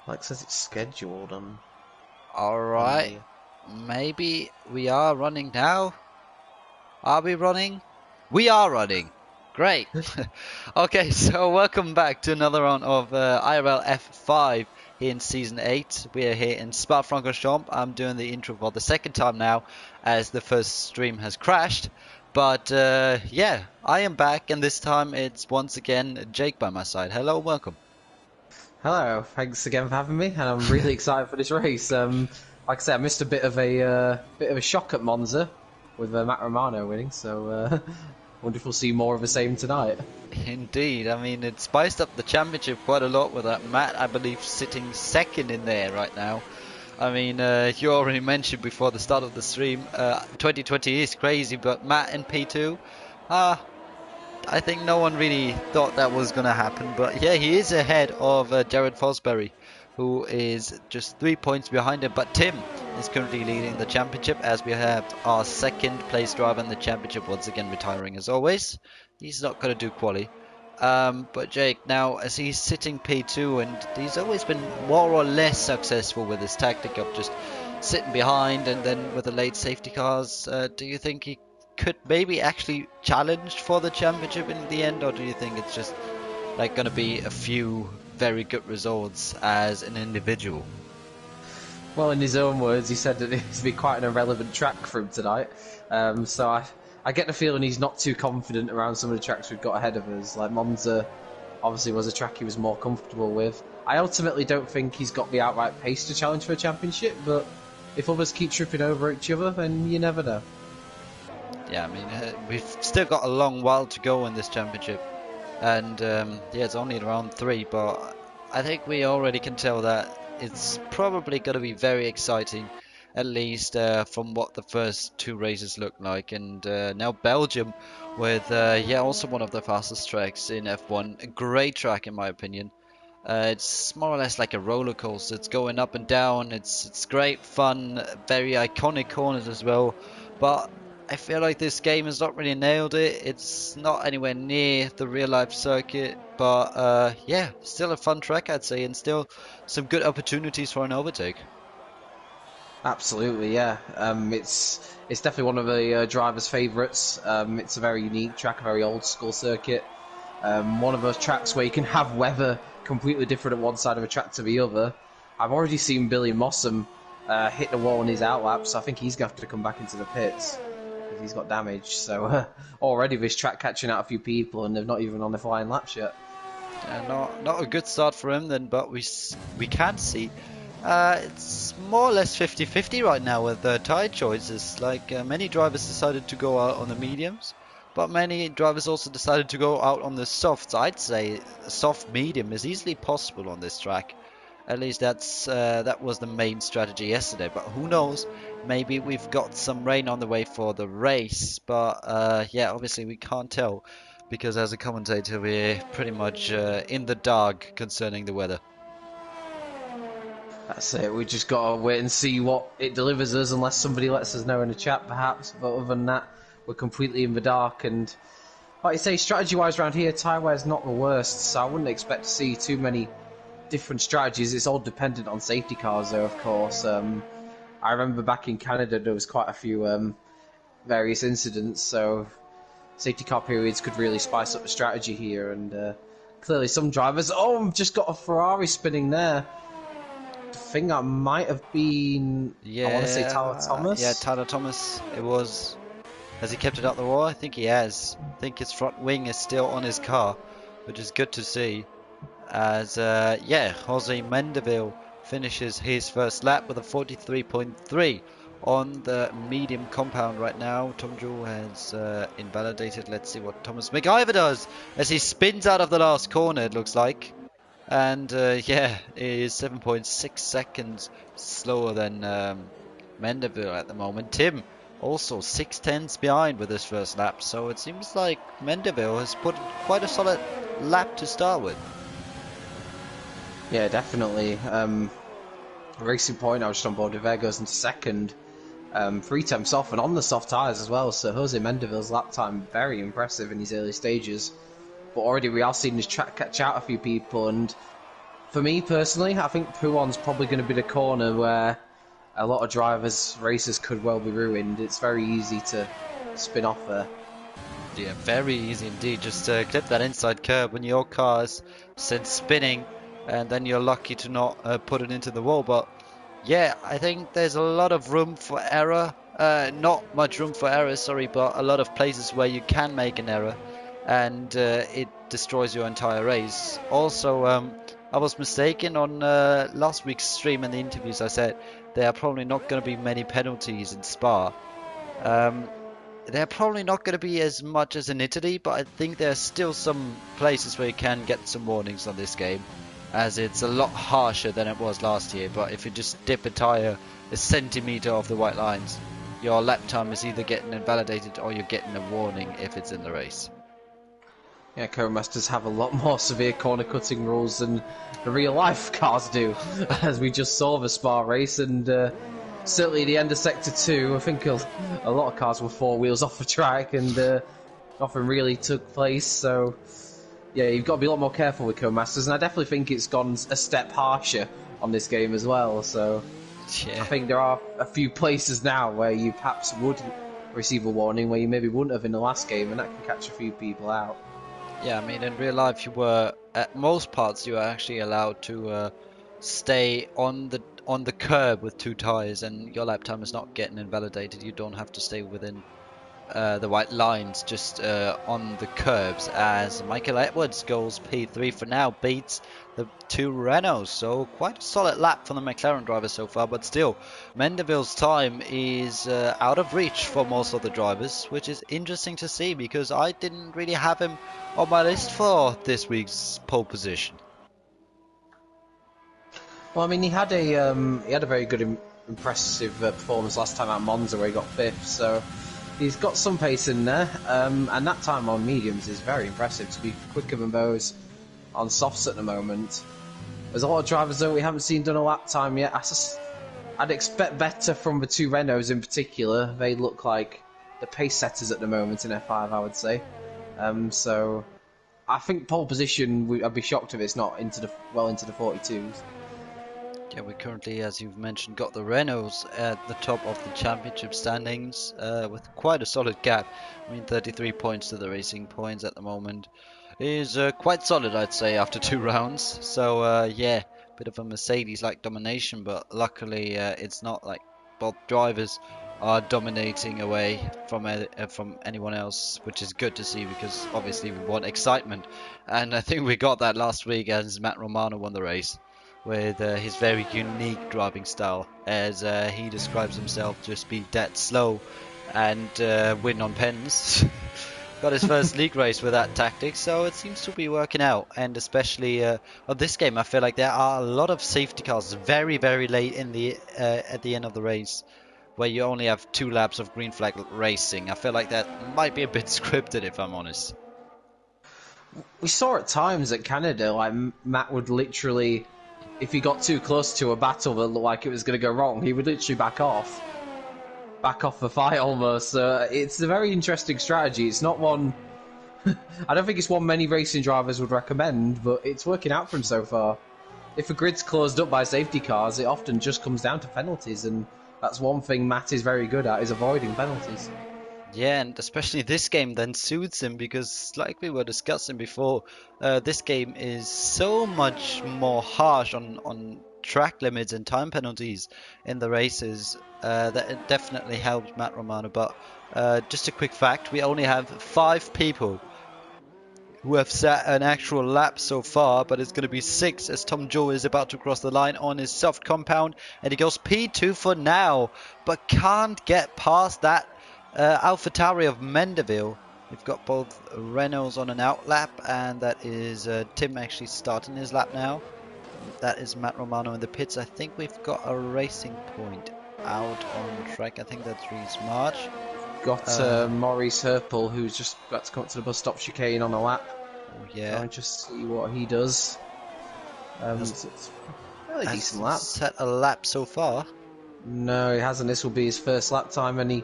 Like says it's scheduled on Alright, the. maybe we are running now. Are we running? We are running. Great. Okay, so welcome back to another round of IRL F5 here in Season 8. We are here in Spa-Francorchamps. I'm doing the intro for the second time now as the first stream has crashed. But yeah, I am back and this time it's once again Jake by my side. Hello, welcome. Hello, thanks again for having me, and I'm really excited for this race. Like I said, I missed a bit of a shock at Monza with Matt Romano winning, so wonder if we'll see more of the same tonight. Indeed, I mean it spiced up the championship quite a lot with that Matt, I believe, sitting second in there right now. I mean, you already mentioned before the start of the stream, 2020 is crazy, but Matt in P2, uh, I think no one really thought that was going to happen. But yeah, he is ahead of Jared Fosbury, who is just 3 points behind him. But Tim is currently leading the championship as we have our second place driver in the championship once again retiring as always. He's not going to do quali. But Jake, now as he's sitting P2 and he's always been more or less successful with his tactic of just sitting behind and then with the late safety cars, do you think he could maybe actually challenge for the championship in the end, or do you think it's just like going to be a few very good results as an individual? Well, in his own words, he said that it's been quite an irrelevant track for him tonight. So I get the feeling he's not too confident around some of the tracks we've got ahead of us. Like Monza, obviously was a track he was more comfortable with. I ultimately don't think he's got the outright pace to challenge for a championship, but if others keep tripping over each other, then you never know. Yeah, I mean, we've still got a long while to go in this championship, and yeah, it's only round 3, but I think we already can tell that it's probably going to be very exciting, at least from what the first 2 races look like. And now Belgium with, yeah, also one of the fastest tracks in F1, a great track in my opinion. It's more or less like a roller coaster. It's going up and down. It's great fun, very iconic corners as well. But I feel like this game has not really nailed it. It's not anywhere near the real life circuit, but yeah, still a fun track I'd say, and still some good opportunities for an overtake. Absolutely, yeah. It's definitely one of the drivers' favourites. It's a very unique track, a very old school circuit. One of those tracks where you can have weather completely different at one side of a track to the other. I've already seen Billy Mossam hit the wall in his outlap, so I think he's going to have to come back into the pits because he's got damage. So already this track catching out a few people, and they've not even on the flying laps yet. Not a good start for him then, but we can see it's more or less 50-50 right now with the tire choices. Like many drivers decided to go out on the mediums, but many drivers also decided to go out on the softs. I'd say a soft medium is easily possible on this track. At least that was the main strategy yesterday. But who knows? Maybe we've got some rain on the way for the race. But yeah, obviously we can't tell because as a commentator we're pretty much in the dark concerning the weather. That's it. We just got to wait and see what it delivers us, unless somebody lets us know in the chat, perhaps. But other than that, we're completely in the dark. And like you say, strategy-wise around here, tyre wear's not the worst, so I wouldn't expect to see too many different strategies. It's all dependent on safety cars, though, of course. I remember back in Canada, there was quite a few various incidents, so safety car periods could really spice up the strategy here. And clearly, some drivers. Oh, I've just got a Ferrari spinning there. I think that might have been. I want to say Tyler Yeah, Thomas. Tyler Thomas. It was. Has he kept it out the wall? I think he has. I think his front wing is still on his car, which is good to see. As yeah, Jose Mendeville finishes his first lap with a 43.3 on the medium compound right now. Tom Jewell has invalidated. Let's see what Thomas McIver does as he spins out of the last corner, it looks like. And yeah, is 7.6 seconds slower than Mendeville at the moment. Tim also 6 tenths behind with his first lap, so it seems like Mendeville has put quite a solid lap to start with. Yeah, definitely. Racing Point, I was just on board with there, goes into second. 3 tenths off and on the soft tyres as well, so Jose Mendeville's lap time very impressive in his early stages. But already we are seeing this track catch out a few people, and For me personally, I think Pouon's probably going to be the corner where a lot of drivers' races could well be ruined. It's very easy to spin off there. Yeah, very easy indeed. Just clip that inside curb when your car's sent spinning, and then you're lucky to not put it into the wall. But yeah, I think there's a lot of room for error. Not much room for error, sorry, but a lot of places where you can make an error, and it destroys your entire race. Also, I was mistaken on last week's stream and the interviews. I said there are probably not going to be many penalties in Spa. Um, they're probably not going to be as much as in Italy, but I think there are still some places where you can get some warnings on this game, as it's a lot harsher than it was last year. But if you just dip a tyre a centimetre off the white lines, your lap time is either getting invalidated or you're getting a warning if it's in the race. Yeah, Co-Masters have a lot more severe corner cutting rules than the real life cars do, as we just saw the Spa race, and certainly the end of Sector 2, I think a lot of cars were four wheels off the track, and nothing really took place, so yeah, you've got to be a lot more careful with Co-Masters, and I definitely think it's gone a step harsher on this game as well, so Yeah. I think there are a few places now where you perhaps would receive a warning where you maybe wouldn't have in the last game, and that can catch a few people out. Yeah, I mean, in real life, you were at most parts you were actually allowed to stay on the curb with two tires, and your lap time is not getting invalidated. You don't have to stay within the white lines, just on the curbs. As Michael Edwards goes P3 for now, beats the two Renaults. So quite a solid lap from the McLaren driver so far, but still, Mendeville's time is out of reach for most of the drivers, which is interesting to see because I didn't really have him on my list for this week's pole position. Well, I mean, he had a very good, impressive performance last time at Monza where he got fifth. So he's got some pace in there, and that time on mediums is very impressive to be quicker than those on softs at the moment. There's a lot of drivers though we haven't seen done a lap time yet. I'd expect better from the two Renaults in particular. They look like the pace setters at the moment in F5, I would say. So I think pole position, I'd be shocked if it's not into the 42s. Yeah, we currently, as you've mentioned, got the Renaults at the top of the championship standings with quite a solid gap. I mean, 33 points to the Racing Points at the moment is quite solid, I'd say, after two rounds. So, yeah, bit of a Mercedes-like domination, but luckily it's not like both drivers are dominating away from anyone else, which is good to see because obviously we want excitement. And I think we got that last week as Matt Romano won the race with his very unique driving style, as he describes himself, just be dead slow and win on pens. Got his first league race with that tactic, so it seems to be working out. And especially on this game, I feel like there are a lot of safety cars very, very late in the at the end of the race, where you only have 2 laps of green flag racing. I feel like that might be a bit scripted, if I'm honest. We saw at times at Canada, like Matt would literally, if he got too close to a battle that looked like it was going to go wrong, he would literally back off the fight almost. It's a very interesting strategy. It's not one. I don't think it's one many racing drivers would recommend, but it's working out for him so far. If a grid's closed up by safety cars, it often just comes down to penalties, and that's one thing Matt is very good at, is avoiding penalties. Yeah, and especially this game then suits him because, like we were discussing before, this game is so much more harsh on track limits and time penalties in the races that it definitely helps Matt Romano. But just a quick fact, we only have 5 people who have set an actual lap so far, but it's going to be 6 as Tom Joe is about to cross the line on his soft compound, and he goes P2 for now, but can't get past that AlphaTauri of Mendeville. We've got both Renaults on an out lap, and that is Tim actually starting his lap now. That is Matt Romano in the pits. I think we've got a Racing Point out on track. I think that's Reese March. Got Maurice Herpel, who's just about to come up to the bus stop chicane on a lap. Oh, yeah. I'll just see what he does. It's a really decent lap. Set a lap so far. No, he hasn't. This will be his first lap time, and he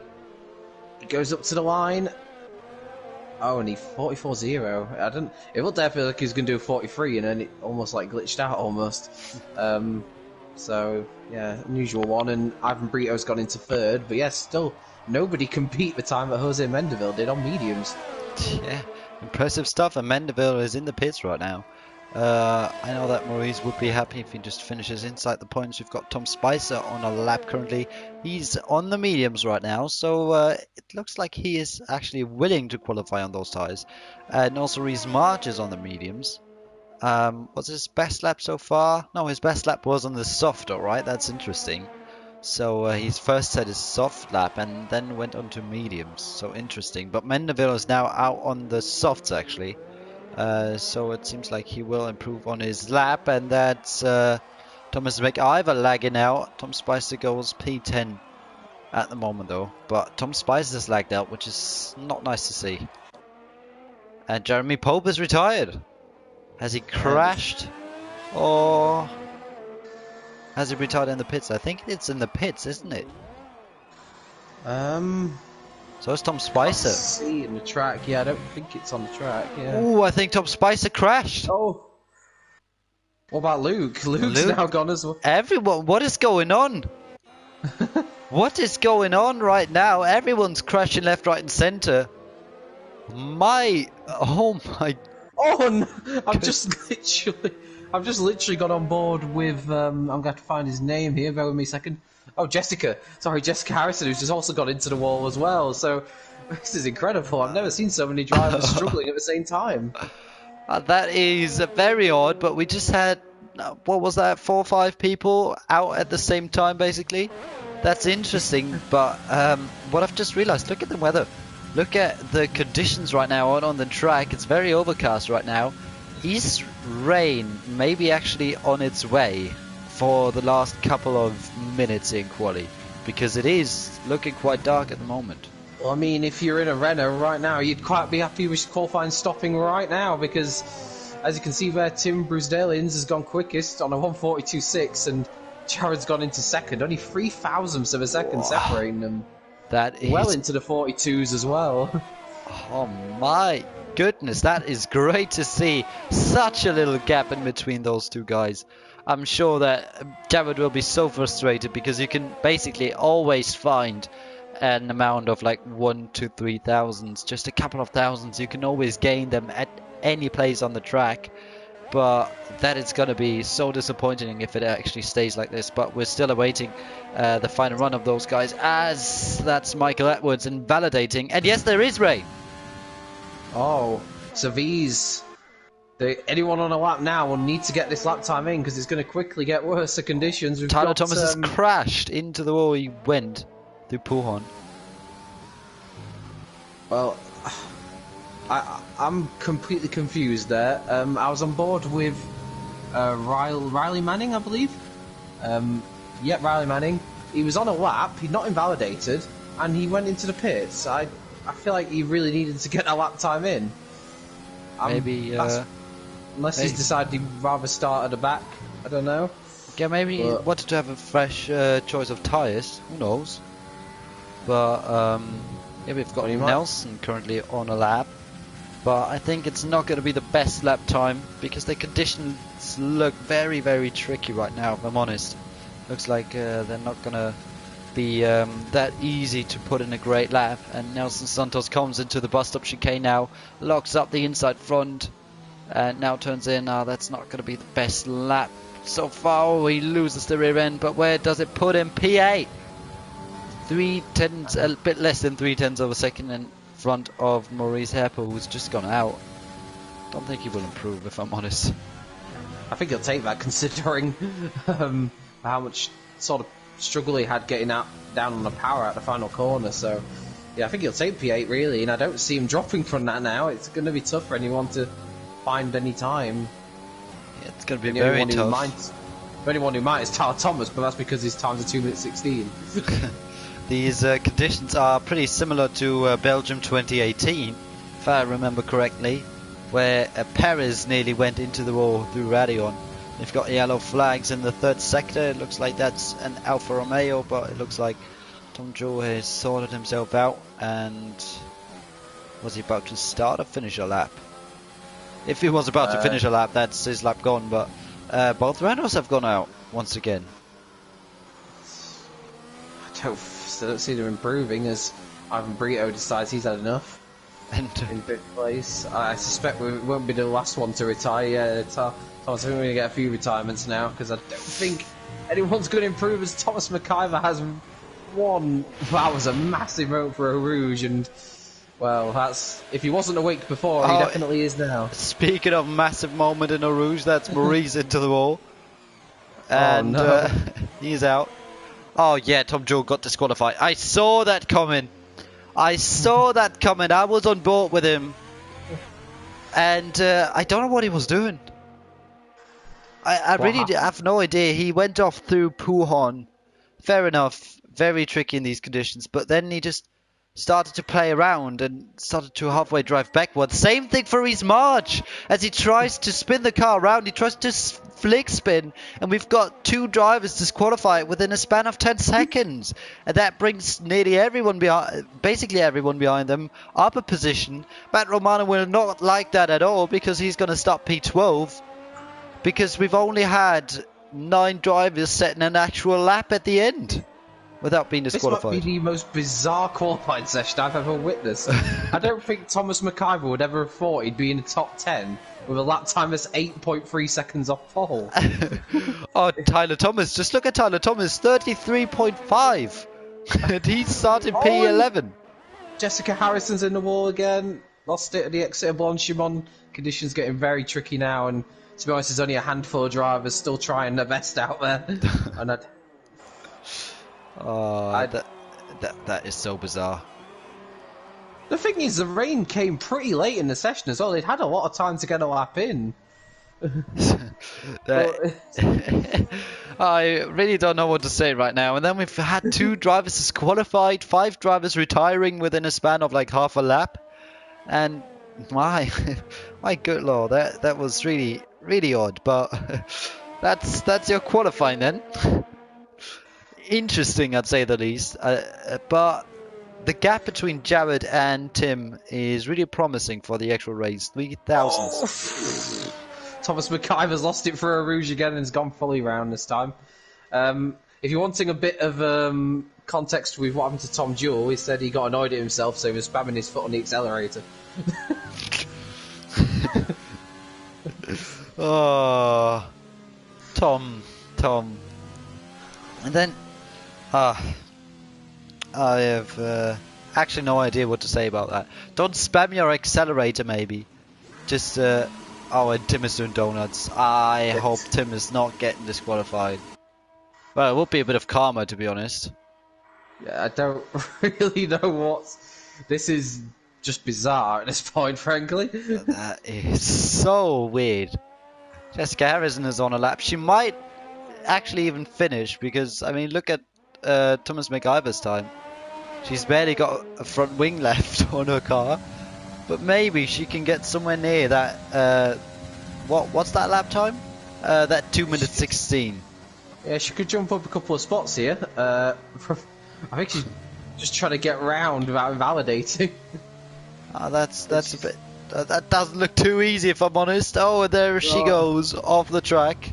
goes up to the line. Oh, and he 44.0. I don't. It looked there like he was going to do 43, and then it almost like glitched out almost. So yeah, unusual one. And Ivan Brito's gone into third, but yeah, still nobody can beat the time that Jose Mendeville did on mediums. Yeah, impressive stuff. And Mendeville is in the pits right now. I know that Maurice would be happy if he just finishes inside the points. We've got Tom Spicer on a lap currently. He's on the mediums right now, so it looks like he is actually willing to qualify on those tyres. And also Reese March is on the mediums. What's his best lap so far? No, his best lap was on the soft, alright, that's interesting. So his first set is soft lap and then went on to mediums, so interesting. But Mendeville is now out on the softs actually. So it seems like he will improve on his lap, and that's Thomas McIver lagging out. Tom Spicer goes P10 at the moment though, but Tom Spicer's lagged out, which is not nice to see. And Jeremy Pope is retired. Has he crashed or has he retired in the pits? I think it's in the pits, isn't it? So it's Tom Spicer. See in the track. Yeah, I don't think it's on the track. Yeah. Ooh, I think Tom Spicer crashed. Oh. What about Luke? Luke's now gone as well. Everyone, what is going on? What is going on right now? Everyone's crashing left, right, and center. Oh my. Oh, no. I've just literally got on board with. I'm going to find his name here. Bear with me a second. Oh, Jessica. Sorry, Jessica Harrison, who's just also got into the wall as well. So this is incredible. I've never seen so many drivers struggling at the same time. That is very odd, but we just had, what was that, 4 or 5 people out at the same time, basically. That's interesting, but what I've just realized, look at the weather. Look at the conditions right now on the track. It's very overcast right now. East rain may be actually on its way for the last couple of minutes in quali, because it is looking quite dark at the moment. Well, I mean, if you're in a Renault right now, you'd quite be happy with qualifying stopping right now, because as you can see there, Tim Bruce-Dalins has gone quickest on a 142.6, and Jared's gone into second. Only 3 thousandths of a second separating them. That is well into the 42s as well. Oh my goodness, that is great to see. Such a little gap in between those two guys. I'm sure that Jared will be so frustrated, because you can basically always find an amount of like 1 to 3 thousandths, just a couple of thousandths. You can always gain them at any place on the track, but that is going to be so disappointing if it actually stays like this. But we're still awaiting the final run of those guys, as that's Michael Atwood's invalidating. And yes, there is rain. Oh, so these... anyone on a lap now will need to get this lap time in, because it's going to quickly get worse. The conditions. Tyler Thomas has crashed into the wall. He went through Pujon. Well, I'm completely confused there. I was on board with Riley Manning, I believe. Yep, Riley Manning. He was on a lap. He'd not invalidated, and he went into the pits. I feel like he really needed to get a lap time in. Maybe. Unless he's decided he'd rather start at the back. I don't know. Yeah, maybe he wanted to have a fresh choice of tyres. Who knows? But yeah, we've got Nelson currently on a lap. But I think it's not going to be the best lap time, because the conditions look very, very tricky right now, if I'm honest. Looks like they're not going to be that easy to put in a great lap. And Nelson Santos comes into the bus stop chicane now, locks up the inside front, and now turns in. That's not going to be the best lap so far. He loses the rear end, but where does it put him? P8. 3/10, a bit less than 3/10 of a second in front of Maurice Herpel, who's just gone out. Don't think he will improve, if I'm honest. I think he'll take that, considering how much sort of struggle he had getting down on the power at the final corner. So yeah, I think he'll take P8 really, and I don't see him dropping from that now. It's going to be tough for anyone to find any time. Yeah, it's going to be very tough. The only one who might is Tyler Thomas, but that's because his time's a 2 minutes 16. These conditions are pretty similar to Belgium 2018, if I remember correctly, where Perez nearly went into the wall through Radion. They've got yellow flags in the third sector. It looks like that's an Alfa Romeo, but it looks like Tom Joe has sorted himself out, and Was he about to start or finish a lap? If he was about to finish a lap, that's his lap gone, but both Renaults have gone out once again. I still don't see them improving as Ivan Brito decides he's had enough. And In fifth place. I suspect we won't be the last one to retire. Yeah, Thomas, I think we're going to get a few retirements now because I don't think anyone's going to improve as Thomas McIver has won. That was a massive moment for Eau Rouge, and well, that's if he wasn't awake before, he definitely is now. Speaking of massive moment in Eau Rouge, that's Maurice into the wall, and he's out. Oh yeah, Tom Joe got disqualified. I saw that coming. I was on board with him, and I don't know what he was doing. I really have no idea. He went off through Pouhon. Fair enough, very tricky in these conditions, but then he just started to play around and started to halfway drive backward. Same thing for his March. As he tries to spin the car around, he tries to flick spin, and we've got two drivers disqualified within a span of 10 seconds. And that brings nearly everyone behind, basically everyone behind them, up a position. Matt Romano will not like that at all because he's going to stop P12. Because we've only had 9 drivers setting an actual lap at the end without being disqualified. This might be the most bizarre qualifying session I've ever witnessed. I don't think Thomas McIver would ever have thought he'd be in the top 10 with a lap time that's 8.3 seconds off pole. Oh, Tyler Thomas. Just look at Tyler Thomas, 33.5. And he's starting P11. Jessica Harrison's in the wall again. Lost it at the exit of Blanchimont. Conditions getting very tricky now, and to be honest, there's only a handful of drivers still trying their best out there. And that is so bizarre. the thing is, the rain came pretty late in the session as well. They'd had a lot of time to get a lap in. I really don't know what to say right now. And then we've had 2 drivers disqualified, 5 drivers retiring within a span of like half a lap. And my good lord, that was really odd. But that's your qualifying then. Interesting, I'd say the least. But the gap between Jared and Tim is really promising for the actual race. 3 thousandths. Thomas McIver's lost it for Eau Rouge again and has gone fully round this time. If you're wanting a bit of context with what happened to Tom Jewell, he said he got annoyed at himself, so he was spamming his foot on the accelerator. Oh, Tom. And then, I have actually no idea what to say about that. Don't spam your accelerator, maybe. Just, oh, and Tim is doing donuts. I hope Tim is not getting disqualified. Well, it would be a bit of karma, to be honest. Yeah, I don't really know what... This is just bizarre at this point, frankly. That is so weird. Jessica Harrison is on a lap. She might actually even finish because, I mean, look at Thomas McIver's time. She's barely got a front wing left on her car. But maybe she can get somewhere near that... what's that lap time? That 2 minutes 16. Yeah, she could jump up a couple of spots here. I think she's just trying to get round without invalidating. That's a bit... that doesn't look too easy, if I'm honest. Oh, and there she goes off the track.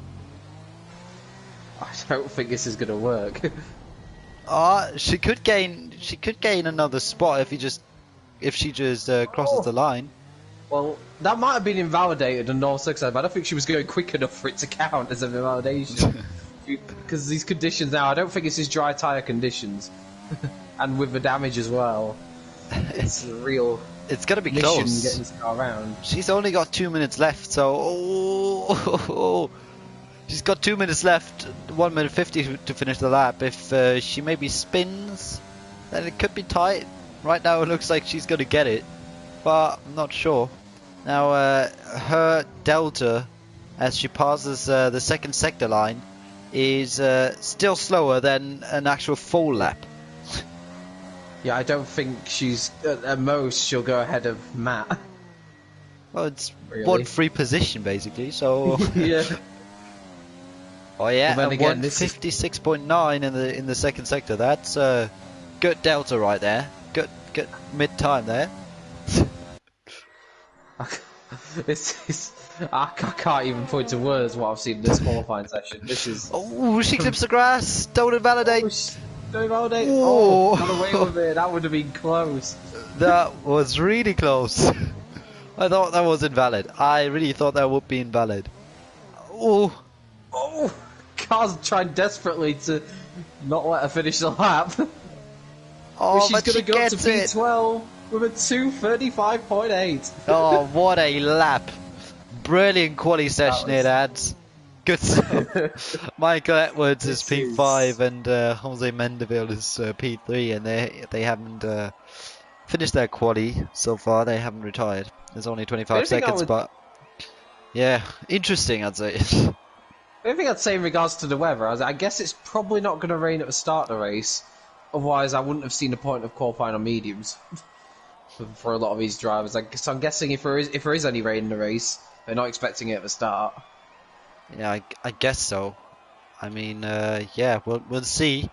I don't think this is going to work. She could gain another spot if she just crosses the line. Well, that might have been invalidated on North Six, but I don't think she was going quick enough for it to count as an invalidation. Because these conditions now, I don't think this is dry tyre conditions. And with the damage as well. It's a real... It's going to be close. Getting this car around. She's only got 2 minutes left, so... she's got 2 minutes left, 1 minute 50 to finish the lap. If she maybe spins, then it could be tight. Right now it looks like she's going to get it, but I'm not sure. Now her delta, as she passes the second sector line, is still slower than an actual full lap. Yeah, I don't think she's... At most, she'll go ahead of Matt. Well, it's really 1 free position, basically, so... Yeah. Oh yeah, well, again, 156.9 in the second sector. That's good delta right there. Good mid time there. I can't even put into words what I've seen in this qualifying session. This is. Oh, she clips the grass. Don't invalidate. Oh, don't validate. Oh, Oh, got away with it. That would have been close. that was really close. I thought that was invalid. I really thought that would be invalid. Oh, Oh, car's trying desperately to not let her finish the lap. oh, She's but going she to go up to gets it. P12 with a 2:35.8. Oh, what a lap. Brilliant quality session it adds. Good stuff. Michael Edwards is P5 and Jose Mendeville is P3, and they haven't finished their quali so far. They haven't retired. There's only 25 seconds, but yeah, interesting, I'd say. The only thing I'd say in regards to the weather, I guess it's probably not going to rain at the start of the race. Otherwise, I wouldn't have seen the point of qualifying on mediums for a lot of these drivers. So I'm guessing if there is any rain in the race, they're not expecting it at the start. Yeah, I guess so. I mean, yeah, we'll see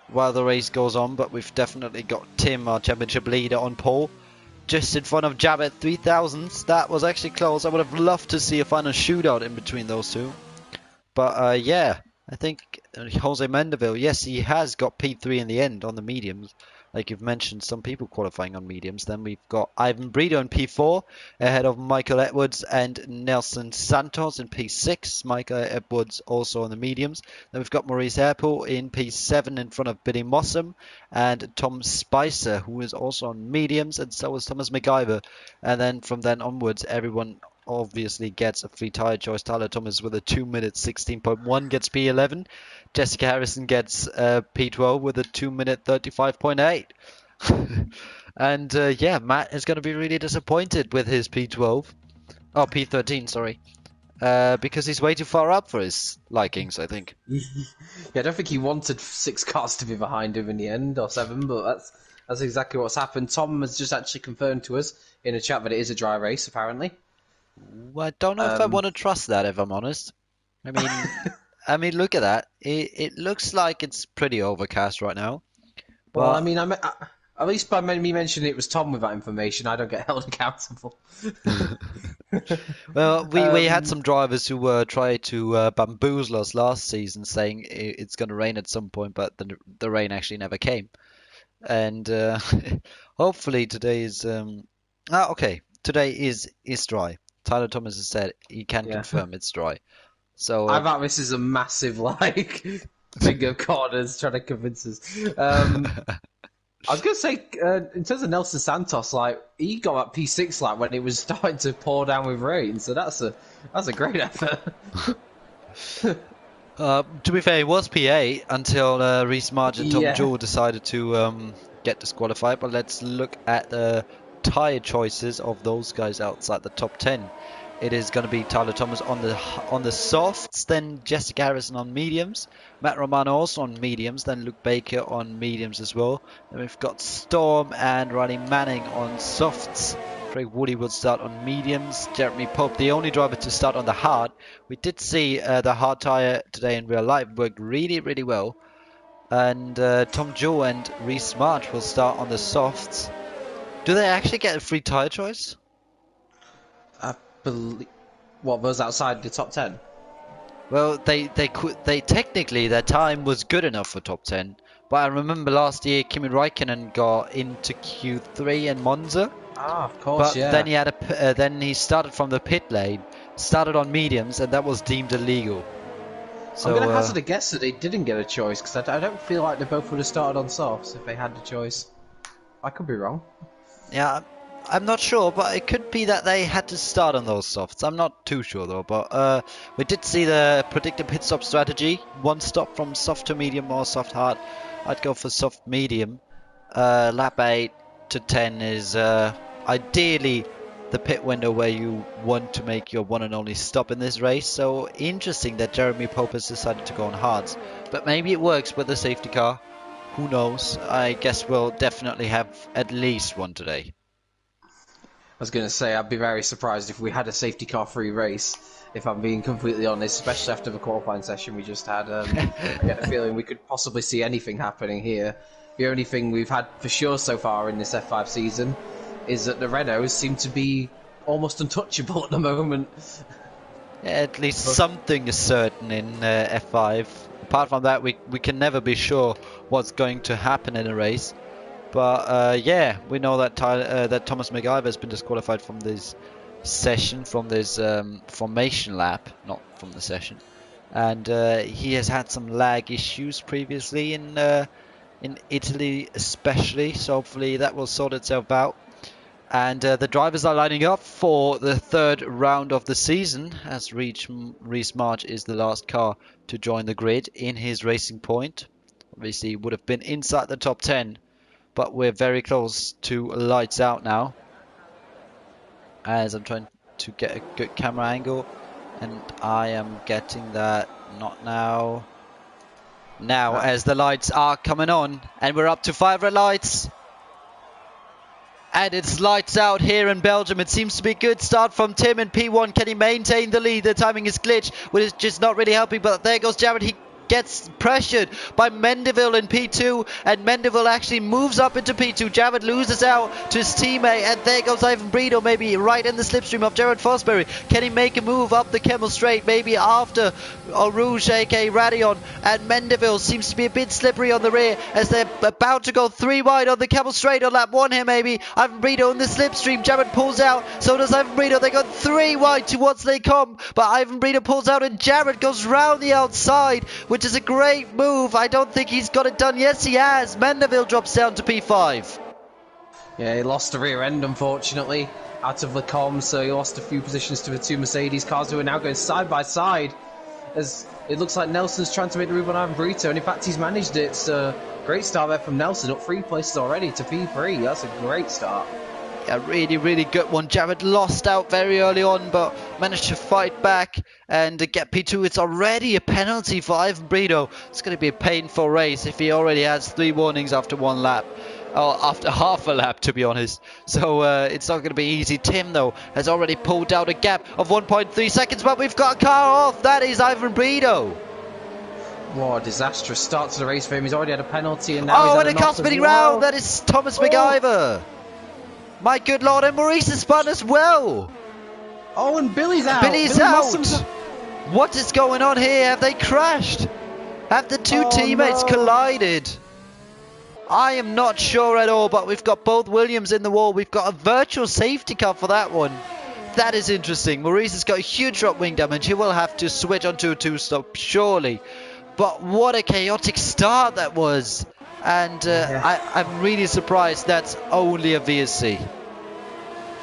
while the race goes on, but we've definitely got Tim, our championship leader, on pole, just in front of Jab at 3000s. That was actually close. I would have loved to see a final shootout in between those two. But yeah, I think Jose Mendeville, yes, he has got P3 in the end on the mediums. Like you've mentioned, some people qualifying on mediums. Then we've got Ivan Brito in P4 ahead of Michael Edwards and Nelson Santos in P6. Michael Edwards also on the mediums. Then we've got Maurice Airpool in P7 in front of Billy Mossam and Tom Spicer, who is also on mediums, and so is Thomas McIver. And then from then onwards, everyone obviously gets a free tire choice. Tyler Thomas with a 2 minute 16.1 gets P11. Jessica Harrison gets P12 with a 2 minute 35.8. And yeah, Matt is going to be really disappointed with his P12. Oh, P13, sorry. Because he's way too far up for his likings, I think. Yeah, I don't think he wanted 6 cars to be behind him in the end, or 7, but that's exactly what's happened. Tom has just actually confirmed to us in a chat that it is a dry race, apparently. I don't know if I want to trust that, if I'm honest. I mean, look at that. It looks like it's pretty overcast right now. Well, I mean, at least by me mentioning it was Tom with that information, I don't get held accountable. Well, we had some drivers who tried to bamboozle us last season, saying it's going to rain at some point, but the rain actually never came. And hopefully today is okay. Today is dry. Tyler Thomas has said he can confirm it's dry. So I thought this is a massive finger corners trying to convince us. I was going to say, in terms of Nelson Santos, he got that P6 when it was starting to pour down with rain, so that's a great effort. To be fair, he was P8 until Reece March and Tom Jewell decided to get disqualified. But let's look at the tyre choices of those guys outside the top 10. It is going to be Tyler Thomas on the softs, then Jessica Harrison on mediums, Matt Romano also on mediums, then Luke Baker on mediums as well. Then we've got Storm and Riley Manning on softs. Craig Woody will start on mediums. Jeremy Pope, the only driver to start on the hard. We did see the hard tyre today in real life, worked really, really well. And Tom Jewell and Reece March will start on the softs. Do they actually get a free tyre choice? What, those outside the top 10? Well, they technically their time was good enough for top 10, but I remember last year Kimi Räikkönen got into Q3 in Monza. Ah, of course, but then he had then he started from the pit lane, started on mediums, and that was deemed illegal. So, I'm going to hazard a guess that they didn't get a choice, because I don't feel like they both would have started on softs if they had the choice. I could be wrong. Yeah, I'm not sure, but it could be that they had to start on those softs. I'm not too sure though, but we did see the predicted pit stop strategy. One stop from soft to medium or soft hard. I'd go for soft medium. Lap 8 to 10 is ideally the pit window where you want to make your one and only stop in this race. So interesting that Jeremy Pope has decided to go on hards. But maybe it works with the safety car. Who knows? I guess we'll definitely have at least one today. I was going to say, I'd be very surprised if we had a safety car free race, if I'm being completely honest, especially after the qualifying session we just had. I get the feeling we could possibly see anything happening here. The only thing we've had for sure so far in this F5 season is that the Renaults seem to be almost untouchable at the moment. Yeah, at least something is certain in F5. Apart from that, we can never be sure what's going to happen in a race. But yeah, we know that that Thomas MacGyver has been disqualified from this session, from this formation lap, not from the session. And he has had some lag issues previously in Italy especially, so hopefully that will sort itself out. And the drivers are lining up for the third round of the season, as Reece March is the last car to join the grid in his Racing Point. Obviously would have been inside the top 10, but we're very close to lights out now, as I'm trying to get a good camera angle, and I am getting that. Not now. Now, as the lights are coming on, and we're up to 5 red lights. And it's lights out here in Belgium. It seems to be a good start from Tim in P1. Can he maintain the lead? The timing is glitched, which is just not really helping. But there goes Jared. He gets pressured by Mendeville in P2, and Mendeville actually moves up into P2. Jared loses out to his teammate, and there goes Ivan Brito, maybe right in the slipstream of Jared Fosbury. Can he make a move up the Kemmel Straight, maybe after Rouge, aka Radion? And Mendeville seems to be a bit slippery on the rear as they're about to go 3 wide on the Kemmel Straight on lap 1 here, maybe. Ivan Brito in the slipstream. Jared pulls out, so does Ivan Brito. They got 3 wide towards they come, but Ivan Brito pulls out, and Jared goes round the outside, which is a great move. I don't think he's got it done. Yes, he has. Mendeville drops down to P5. Yeah, he lost the rear end, unfortunately, out of the comms, so he lost a few positions to the 2 Mercedes cars who are now going side by side, as it looks like Nelson's trying to make the move on Ivan Brito, and in fact he's managed it. It's a great start there from Nelson, up 3 places already to P3. That's a great start. A really, really good one. Jared lost out very early on, but managed to fight back and get P2. It's already a penalty for Ivan Brito. It's going to be a painful race if he already has 3 warnings after 1 lap. Or after half a lap, to be honest. So it's not going to be easy. Tim, though, has already pulled out a gap of 1.3 seconds, but we've got a car off. That is Ivan Brito. What a disastrous start to the race for him. He's already had a penalty, and now he's and a car spinning round. That is Thomas MacGyver. My good lord, and Maurice is spun as well. Oh, and Billy's out. Billy's out. What is going on here? Have they crashed? Have the 2 teammates collided? I am not sure at all, but we've got both Williams in the wall. We've got a virtual safety car for that one. That is interesting. Maurice has got a huge drop wing damage. He will have to switch onto a 2-stop, surely. But what a chaotic start that was. And I'm really surprised that's only a VSC.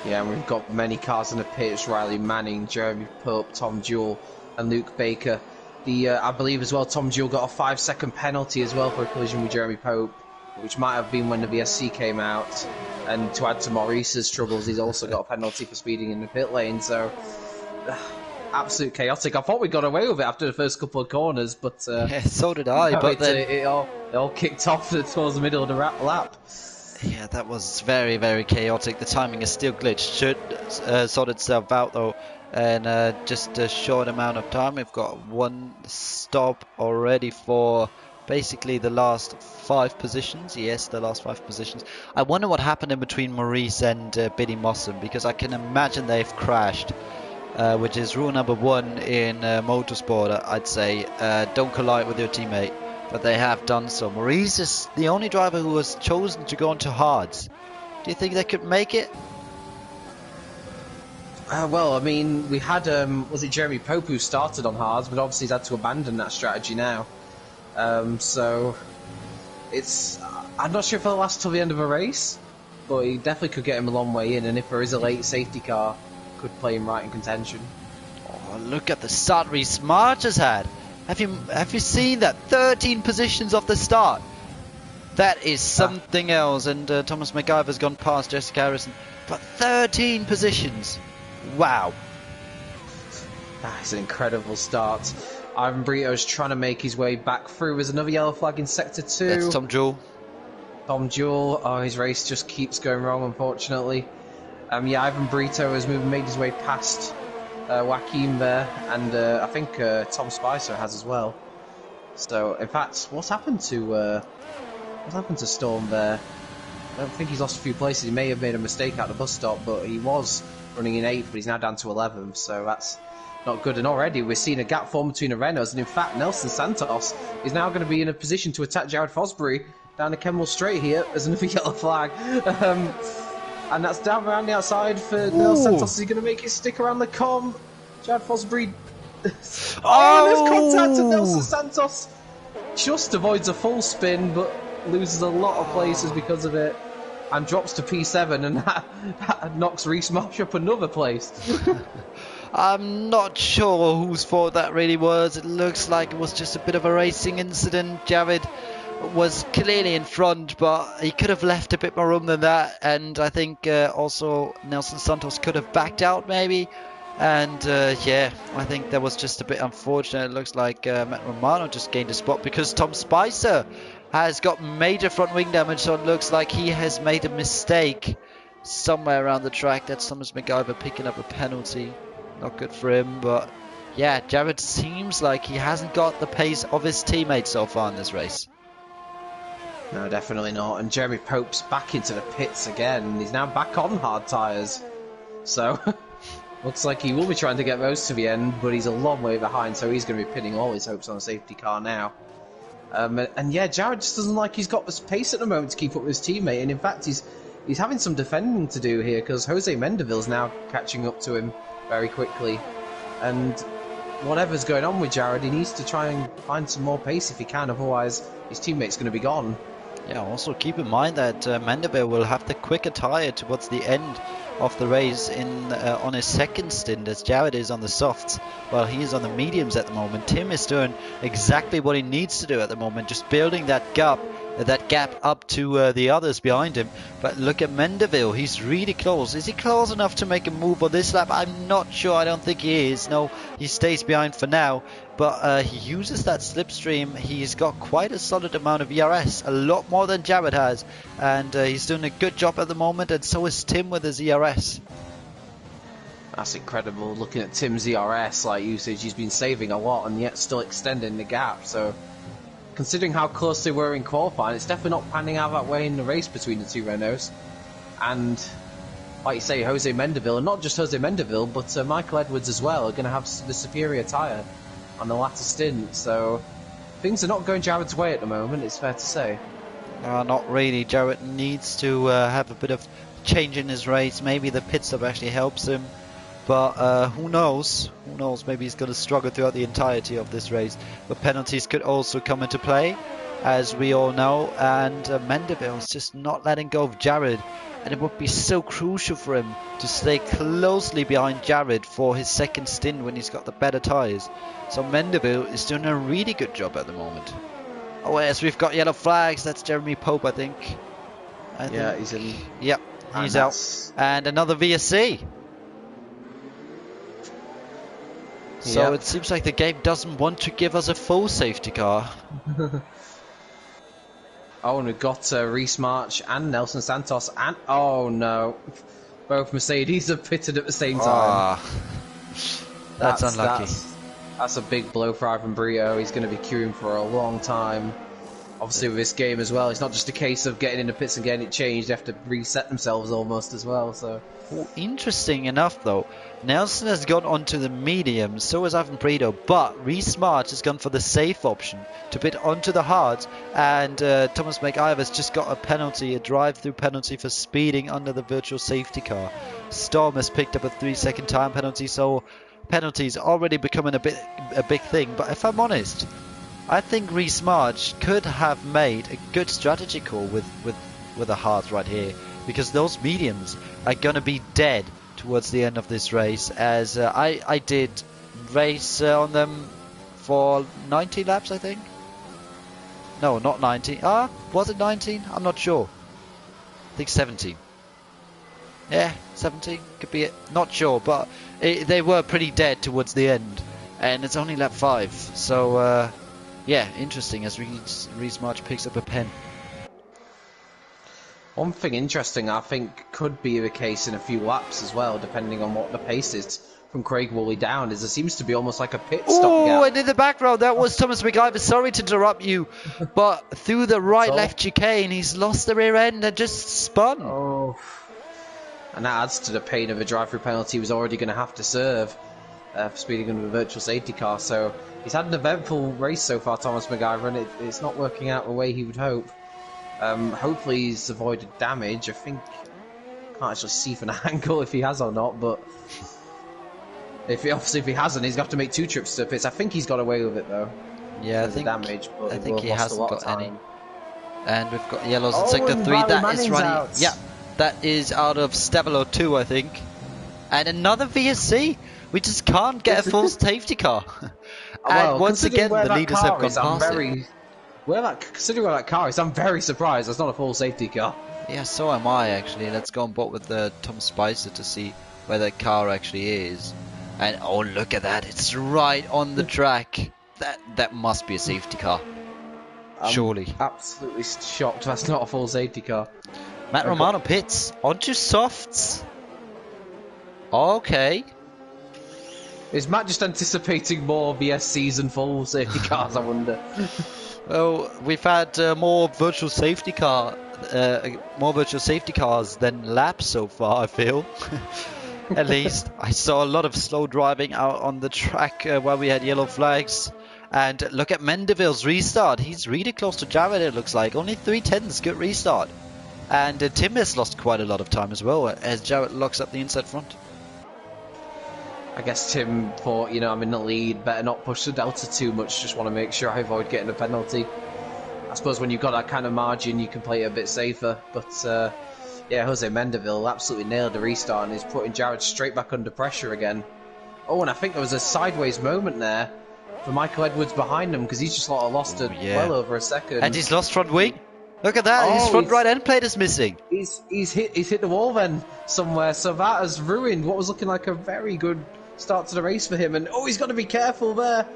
Yeah, and we've got many cars in the pits. Riley Manning, Jeremy Pope, Tom Jewell and Luke Baker. I believe as well Tom Jewell got a 5-second penalty as well for a collision with Jeremy Pope, which might have been when the VSC came out. And to add to Maurice's troubles, he's also got a penalty for speeding in the pit lane. So absolute chaotic. I thought we got away with it after the first couple of corners, but yeah, so did I. No, but then it all kicked off towards the middle of the lap. Yeah, that was very, very chaotic. The timing is still glitched. Should sort itself out though, and just a short amount of time. We've got 1 stop already for basically the last 5 positions. Yes, the last 5 positions. I wonder what happened in between Maurice and Billy Mossam, because I can imagine they've crashed. Which is rule number 1 in motorsport, I'd say. Don't collide with your teammate, but they have done so. Maurice is the only driver who has chosen to go into hards. Do you think they could make it? Well, I mean, we had, was it Jeremy Pope who started on hards, but obviously he's had to abandon that strategy now. So, I'm not sure if it'll last till the end of a race, but he definitely could get him a long way in, and if there is a late safety car, could play him right in contention. Oh, look at the start Reece March has had. Have you seen that? 13 positions off the start. That is something else. And Thomas MacGyver's gone past Jessica Harrison, but 13 positions. Wow. That's an incredible start. Ivan Brito's trying to make his way back through. There's another yellow flag in sector 2. That's Tom Jewell. Tom Jewell. Oh, his race just keeps going wrong, unfortunately. Yeah, Ivan Brito has made his way past Joaquim there, and I think Tom Spicer has as well. So, in fact, what's happened to Storm there? I don't think he's lost a few places. He may have made a mistake at the bus stop, but he was running in 8th, but he's now down to 11th, so that's not good. And already we're seeing a gap form between the Renaults, and in fact Nelson Santos is now going to be in a position to attack Jared Fosbury down the Kemmel Straight here as another yellow flag. And that's down around the outside for Nelson Santos. Is he going to make it stick around the com? Jared Fosbury... there's contact, and Nelson Santos just avoids a full spin, but loses a lot of places because of it, and drops to P7, and that knocks Reece Marsh up another place. I'm not sure whose fault that really was. It looks like it was just a bit of a racing incident. Jared was clearly in front, but he could have left a bit more room than that, and I think also Nelson Santos could have backed out maybe. And yeah, I think that was just a bit unfortunate. It looks like Matt Romano just gained a spot because Tom Spicer has got major front wing damage, so it looks like he has made a mistake somewhere around the track. That's Thomas McIver picking up a penalty. Not good for him, but yeah, Jared seems like he hasn't got the pace of his teammates so far in this race. No, definitely not. And Jeremy Pope's back into the pits again. He's now back on hard tyres. So... looks like he will be trying to get those to the end, but he's a long way behind, so he's going to be pinning all his hopes on a safety car now. And yeah, Jared just doesn't like he's got this pace at the moment to keep up with his teammate, and in fact he's having some defending to do here, because Jose Mendeville's now catching up to him very quickly. And whatever's going on with Jared, he needs to try and find some more pace if he can, otherwise his teammate's going to be gone. Yeah, also keep in mind that Mendeville will have the quicker tyre towards the end of the race on his second stint, as Jared is on the softs while he is on the mediums at the moment. Tim is doing exactly what he needs to do at the moment, just building that gap up to the others behind him. But look at Mendeville, he's really close. Is he close enough to make a move on this lap? I'm not sure. I don't think he is. No, he stays behind for now, but he uses that slipstream. He's got quite a solid amount of ERS, a lot more than Jared has, and he's doing a good job at the moment, and so is Tim with his ERS. That's incredible, looking at Tim's ERS like usage. He's been saving a lot and yet still extending the gap, so considering how close they were in qualifying, it's definitely not panning out that way in the race between the two Renaults. And like you say, Jose Mendeville, and not just Jose Mendeville, but Michael Edwards as well, are going to have the superior tyre on the latter stint. So things are not going Jared's way at the moment, it's fair to say. Not really. Jared needs to have a bit of change in his race. Maybe the pit stop actually helps him. But who knows? Who knows? Maybe he's going to struggle throughout the entirety of this race. But penalties could also come into play, as we all know. And Mendeville is just not letting go of Jared. And it would be so crucial for him to stay closely behind Jared for his second stint when he's got the better tyres. So Mendeville is doing a really good job at the moment. Oh yes, we've got yellow flags. That's Jeremy Pope, I think. He's in. Yep, he's out. And another VSC. So it seems like the game doesn't want to give us a full safety car. Oh, and we've got Reece March and Nelson Santos, and oh no, both Mercedes have pitted at the same time. That's unlucky. That's a big blow for Ivan Brito. He's going to be queuing for a long time. Obviously with this game as well, it's not just a case of getting in the pits and getting it changed. They have to reset themselves almost as well. So, interesting enough though, Nelson has gone onto the medium, so has Ivan Brito, but Reece March has gone for the safe option to pit onto the hards, and Thomas McIver has just got a penalty, a drive-through penalty for speeding under the virtual safety car. Storm has picked up a 3-second time penalty, so penalties already becoming a big thing. But if I'm honest, I think Reece March could have made a good strategy call with the hards right here, because those mediums are going to be dead towards the end of this race, as I did race on them for 90 laps, I think. No, not 90. Was it 19? I'm not sure. I think 17. Yeah, 17 could be it. Not sure, but they were pretty dead towards the end, and it's only lap 5. So yeah, interesting as Reece March picks up a pen. One thing interesting, I think, could be the case in a few laps as well, depending on what the pace is from Craig Woolley down, is there seems to be almost like a pit stop gap. And in the background, that was Thomas McIver. Sorry to interrupt you, but through the right-left chicane, he's lost the rear end and just spun. Oh. and that adds to the pain of a drive-through penalty he was already going to have to serve for speeding under a virtual safety car. So he's had an eventful race so far, Thomas McGyver, and it's not working out the way he would hope. Hopefully he's avoided damage. I think can't actually see from an angle if he has or not, but if he hasn't, he's got to make 2 trips to the pits. I think he's got away with it though. Yeah, I think damage, but I think he hasn't got any. And we've got yellows in Oh, sector and 3. Riley That Manning's is running. out. Yeah, that is out of Stabilo 2, I think. And another VSC. We just can't get a full safety car. And well, once again, where the that leaders car have gone is, I'm past very, it. Considering where that car is, I'm very surprised that's not a full safety car. Yeah, so am I actually. Let's go on board with Tom Spicer to see where that car actually is. And oh, look at that! It's right on the track. That must be a safety car. Surely. Absolutely shocked that's not a full safety car. Matt Romano pits onto softs. Okay. Is Matt just anticipating more VSCs and full safety cars, I wonder? Well, we've had more virtual safety cars than laps so far, I feel. At least I saw a lot of slow driving out on the track where we had yellow flags. And look at Mendeville's restart. He's really close to Jared, it looks like. Only 3/10s, good restart. And Tim has lost quite a lot of time as well as Jared locks up the inside front. I guess Tim thought, I'm in the lead, better not push the delta too much, just want to make sure I avoid getting a penalty. I suppose when you've got that kind of margin, you can play it a bit safer. But yeah, Jose Mendeville absolutely nailed the restart and is putting Jared straight back under pressure again. Oh, and I think there was a sideways moment there for Michael Edwards behind him, because he's just lost well over a second. And he's lost front wing. Look at that, his front right end plate is missing. He's hit the wall then somewhere, so that has ruined what was looking like a very good start to the race for him. And oh, he's got to be careful there.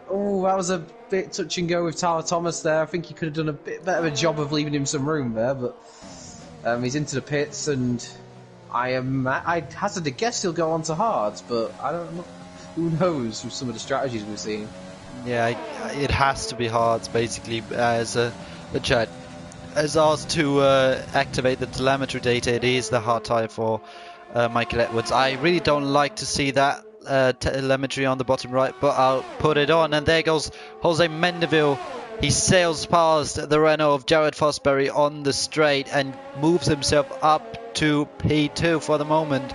Oh, that was a bit touch and go with Tyler Thomas there. I think he could have done a bit better of a job of leaving him some room there, but he's into the pits, and I hazard a guess he'll go on to hards, but I don't know. Who knows with some of the strategies we're seeing. Yeah, it has to be hards basically, as the chat has asked to activate the telemetry data. It is the hard tyre for Michael Edwards. I really don't like to see that telemetry on the bottom right, but I'll put it on, and there goes Jose Mendeville. He sails past the Renault of Jared Fosbury on the straight and moves himself up to P2 for the moment,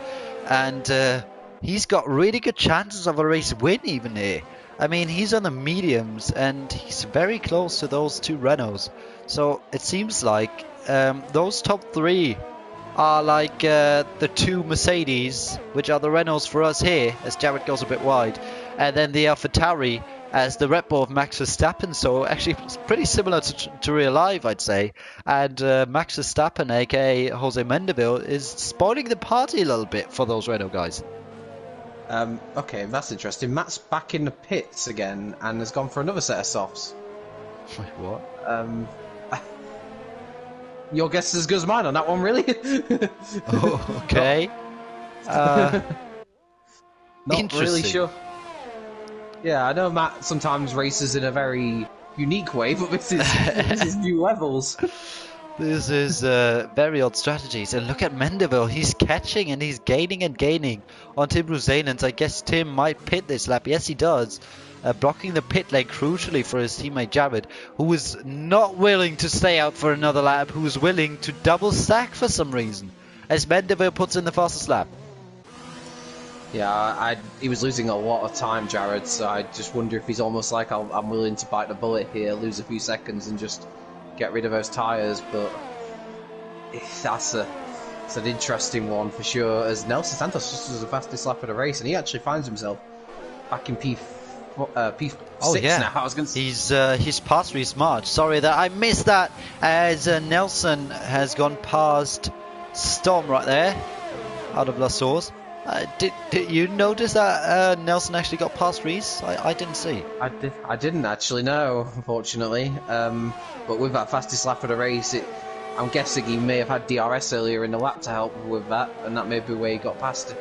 and he's got really good chances of a race win even here. I mean, he's on the mediums and he's very close to those 2 Renaults, so it seems like those top 3 are like the 2 Mercedes, which are the Renaults for us here, as Jared goes a bit wide, and then the AlphaTauri as the Red Bull of Max Verstappen. So actually it's pretty similar to real life, I'd say. And Max Verstappen, aka Jose Mendeville, is spoiling the party a little bit for those Renault guys. Okay, that's interesting. Matt's back in the pits again and has gone for another set of softs. Wait, what? Your guess is as good as mine on that one, really? Oh, okay. Not really Interesting. sure. Yeah, I know Matt sometimes races in a very unique way, but this is new levels. This is very odd strategies. And look at Mendeville. He's catching and he's gaining and gaining on Tim Rusanens. I guess Tim might pit this lap. Yes, he does. Blocking the pit lane crucially for his teammate Jared, who was not willing to stay out for another lap, who was willing to double stack for some reason, as Mendeville puts in the fastest lap. Yeah, he was losing a lot of time, Jared, so I just wonder if he's almost like, I'm willing to bite the bullet here, lose a few seconds and just get rid of those tyres, but it's an interesting one for sure, as Nelson Santos just was the fastest lap of the race, and he actually finds himself back in P6 now. I was going to He's past Reese March. Sorry that I missed that, as Nelson has gone past Storm right there, out of La Source. Did you notice that Nelson actually got past Reese? I didn't see. I didn't actually know, unfortunately. But with that fastest lap of the race, I'm guessing he may have had DRS earlier in the lap to help with that, and that may be where he got past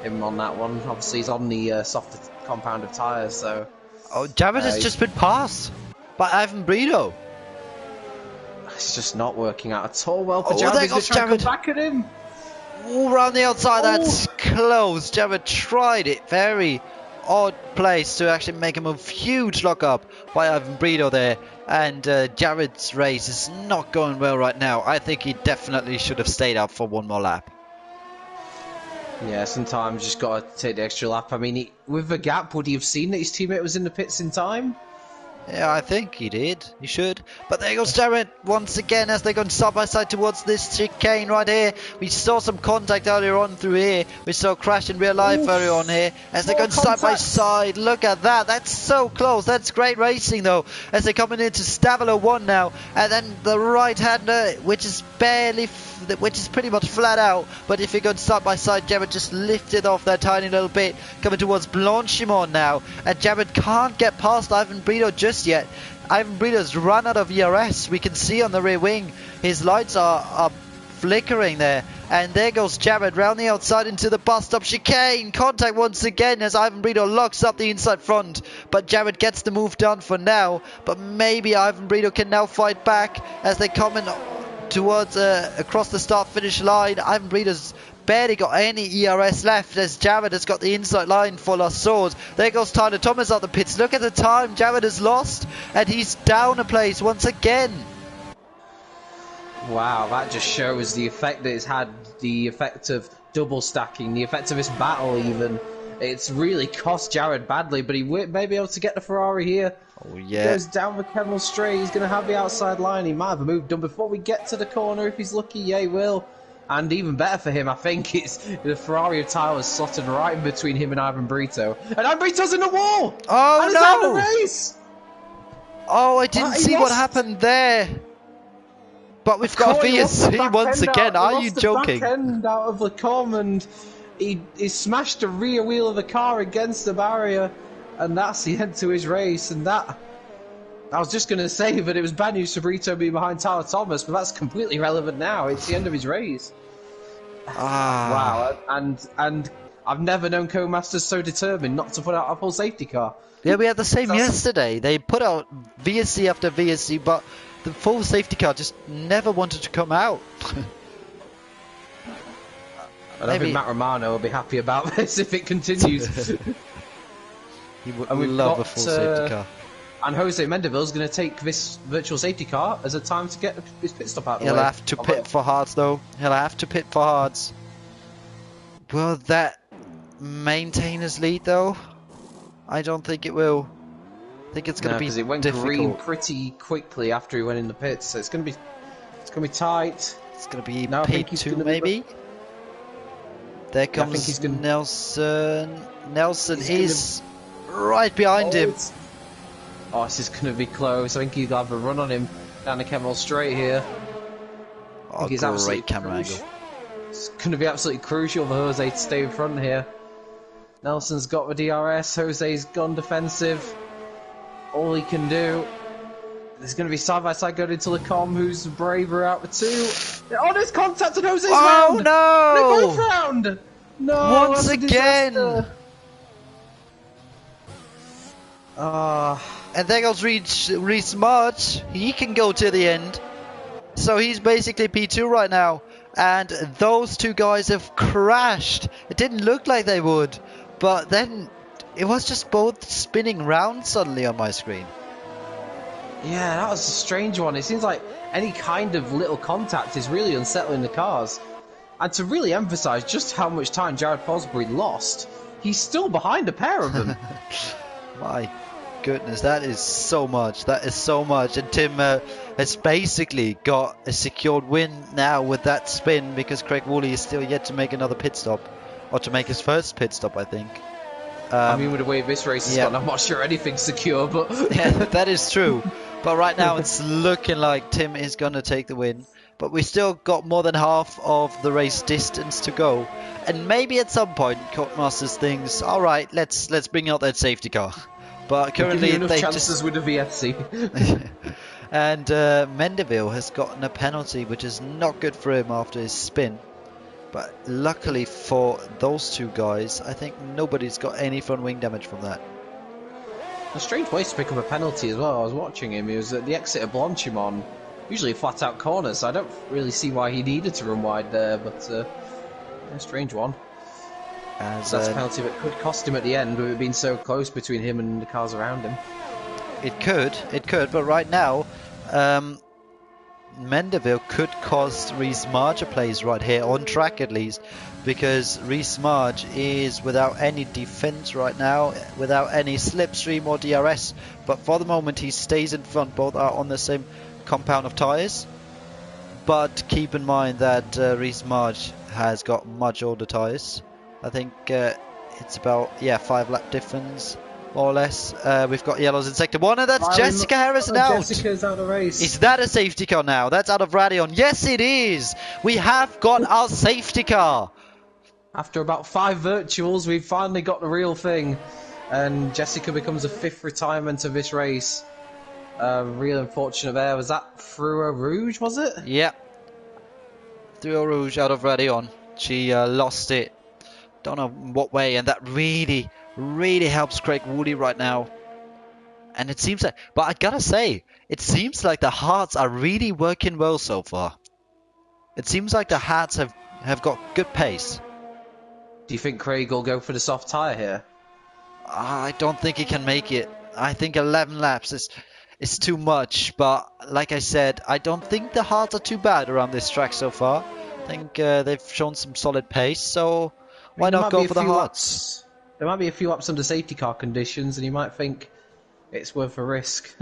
him on that one. Obviously, he's on the softer compound of tyres, so... Oh, Jared has just been passed by Ivan Brito. It's just not working out at all well for Oh, Jared. there He's going goes to try and Jared. come back at him. Ooh, around the outside, that's Oh. close. Jared tried it. Very odd place to actually make a move. Huge lock up by Ivan Brito there. And Jared's race is not going well right now. I think he definitely should have stayed up for one more lap. Yeah, sometimes just got to take the extra lap. I mean, with the gap, would he have seen that his teammate was in the pits in time? Yeah, I think he did. He should. But there goes Jared once again as they're going side by side towards this chicane right here. We saw some contact earlier on through here. We saw a crash in real life earlier on here as they're going side by side. Look at that. That's so close. That's great racing though as they're coming into Stavilo 1 now. And then the right-hander, which is pretty much flat out. But if you're going side by side, Jared just lifted off that tiny little bit. Coming towards Blanchimont now. And Jared can't get past Ivan Brito just yet. Ivan Brito's run out of ERS. We can see on the rear wing his lights are flickering there. And there goes Jared round the outside into the bus stop chicane. Contact once again as Ivan Brito locks up the inside front. But Jared gets the move done for now. But maybe Ivan Brito can now fight back as they're coming towards across the start finish line. Ivan Brito's barely got any ERS left as Jared has got the inside line for Lost Swords. There goes Tyler Thomas out the pits. Look at the time Jared has lost and he's down a place once again. Wow, that just shows the effect that it's had, the effect of double stacking, the effect of this battle even. It's really cost Jared badly, but he may be able to get the Ferrari here. Oh yeah. He goes down the Kemmel straight, he's going to have the outside line. He might have a move done before we get to the corner if he's lucky. Yeah, he will. And even better for him, I think, it's the Ferrari of Tyler was slotted right in between him and Ivan Brito. And Ivan Brito's in the wall! Oh and no! He's out of the race! Oh, I didn't see what happened there. But we've got a VSC once again. Are you joking? He lost the back end out of the com and he smashed the rear wheel of the car against the barrier. And that's the end to his race. And that... I was just going to say that it was bad news for Brito being behind Tyler Thomas, but that's completely irrelevant now. It's the end of his race. Wow. And I've never known co-masters so determined not to put out a full safety car. Yeah, we had the same yesterday. They put out VSC after VSC, but the full safety car just never wanted to come out. I don't think Matt Romano will be happy about this if it continues. He would love a full safety car. And Jose Mendeville's going to take this virtual safety car as a time to get his pit stop out of the way. He'll have to pit for hards, though. He'll have to pit for hards. Will that maintain his lead, though? I don't think it will. I think it's going to be because it went difficult. green pretty quickly after he went in the pits, so it's going to be tight. It's going to be P2 maybe. There comes Nelson. Nelson is right behind him. Oh, this is going to be close. I think he'll have a run on him down the Kemmel straight here. Oh, great camera angle. It's going to be absolutely crucial for Jose to stay in front here. Nelson's got the DRS. Jose's gone defensive. All he can do. There's going to be side by side going into the com. Who's braver out of two? Oh, there's contact on Jose's round! No! They're both round! No! Once again! And there goes Reese March. He can go to the end. So he's basically P2 right now. And those two guys have crashed. It didn't look like they would. But then it was just both spinning round suddenly on my screen. Yeah, that was a strange one. It seems like any kind of little contact is really unsettling the cars. And to really emphasise just how much time Jared Posbury lost, he's still behind a pair of them. My goodness, that is so much. That is so much. And Tim has basically got a secured win now with that spin because Craig Woolley is still yet to make another pit stop. Or to make his first pit stop, I think. I mean, with the way this race has gone, I'm not sure anything's secure, but... yeah, that is true. But right now it's looking like Tim is going to take the win. But we still got more than half of the race distance to go. And maybe at some point, Codemasters thinks, alright, let's bring out that safety car. But currently they chances with the VSC. And Mendeville has gotten a penalty, which is not good for him after his spin. But luckily for those two guys, I think nobody's got any front wing damage from that. A strange place to pick up a penalty as well. I was watching him. He was at the exit of Blanchimont, usually a flat out corner, so I don't really see why he needed to run wide there. But A strange one. As That's a penalty that could cost him at the end, with it being so close between him and the cars around him. it could, but right now, Mendeville could cost Reese Marge a place right here, on track at least, because Reese Marge is without any defense right now, without any slipstream or DRS, but for the moment he stays in front. Both are on the same compound of tyres, but keep in mind that Reese Marge has got much older tyres. I think it's about 5 lap difference, more or less. We've got yellows in sector 1, and that's Jessica Harrison out. Jessica's out of the race. Is that a safety car now? That's out of Radion. Yes, it is. We have got our safety car. After about 5 virtuals, we've finally got the real thing. And Jessica becomes a 5th retirement of this race. Real unfortunate there. Was that through a Rouge, was it? Yeah. Through a Rouge out of Radion. She lost it. Don't know what way. And that really, really helps Craig Woody right now. And it seems like, but I gotta say, it seems like the Hearts are really working well so far. It seems like the Hearts have got good pace. Do you think Craig will go for the soft tyre here? I don't think he can make it. I think 11 laps is too much. But like I said, I don't think the Hearts are too bad around this track so far. I think they've shown some solid pace, so why not go for the Hearts? There might be a few laps under safety car conditions, and you might think it's worth a risk.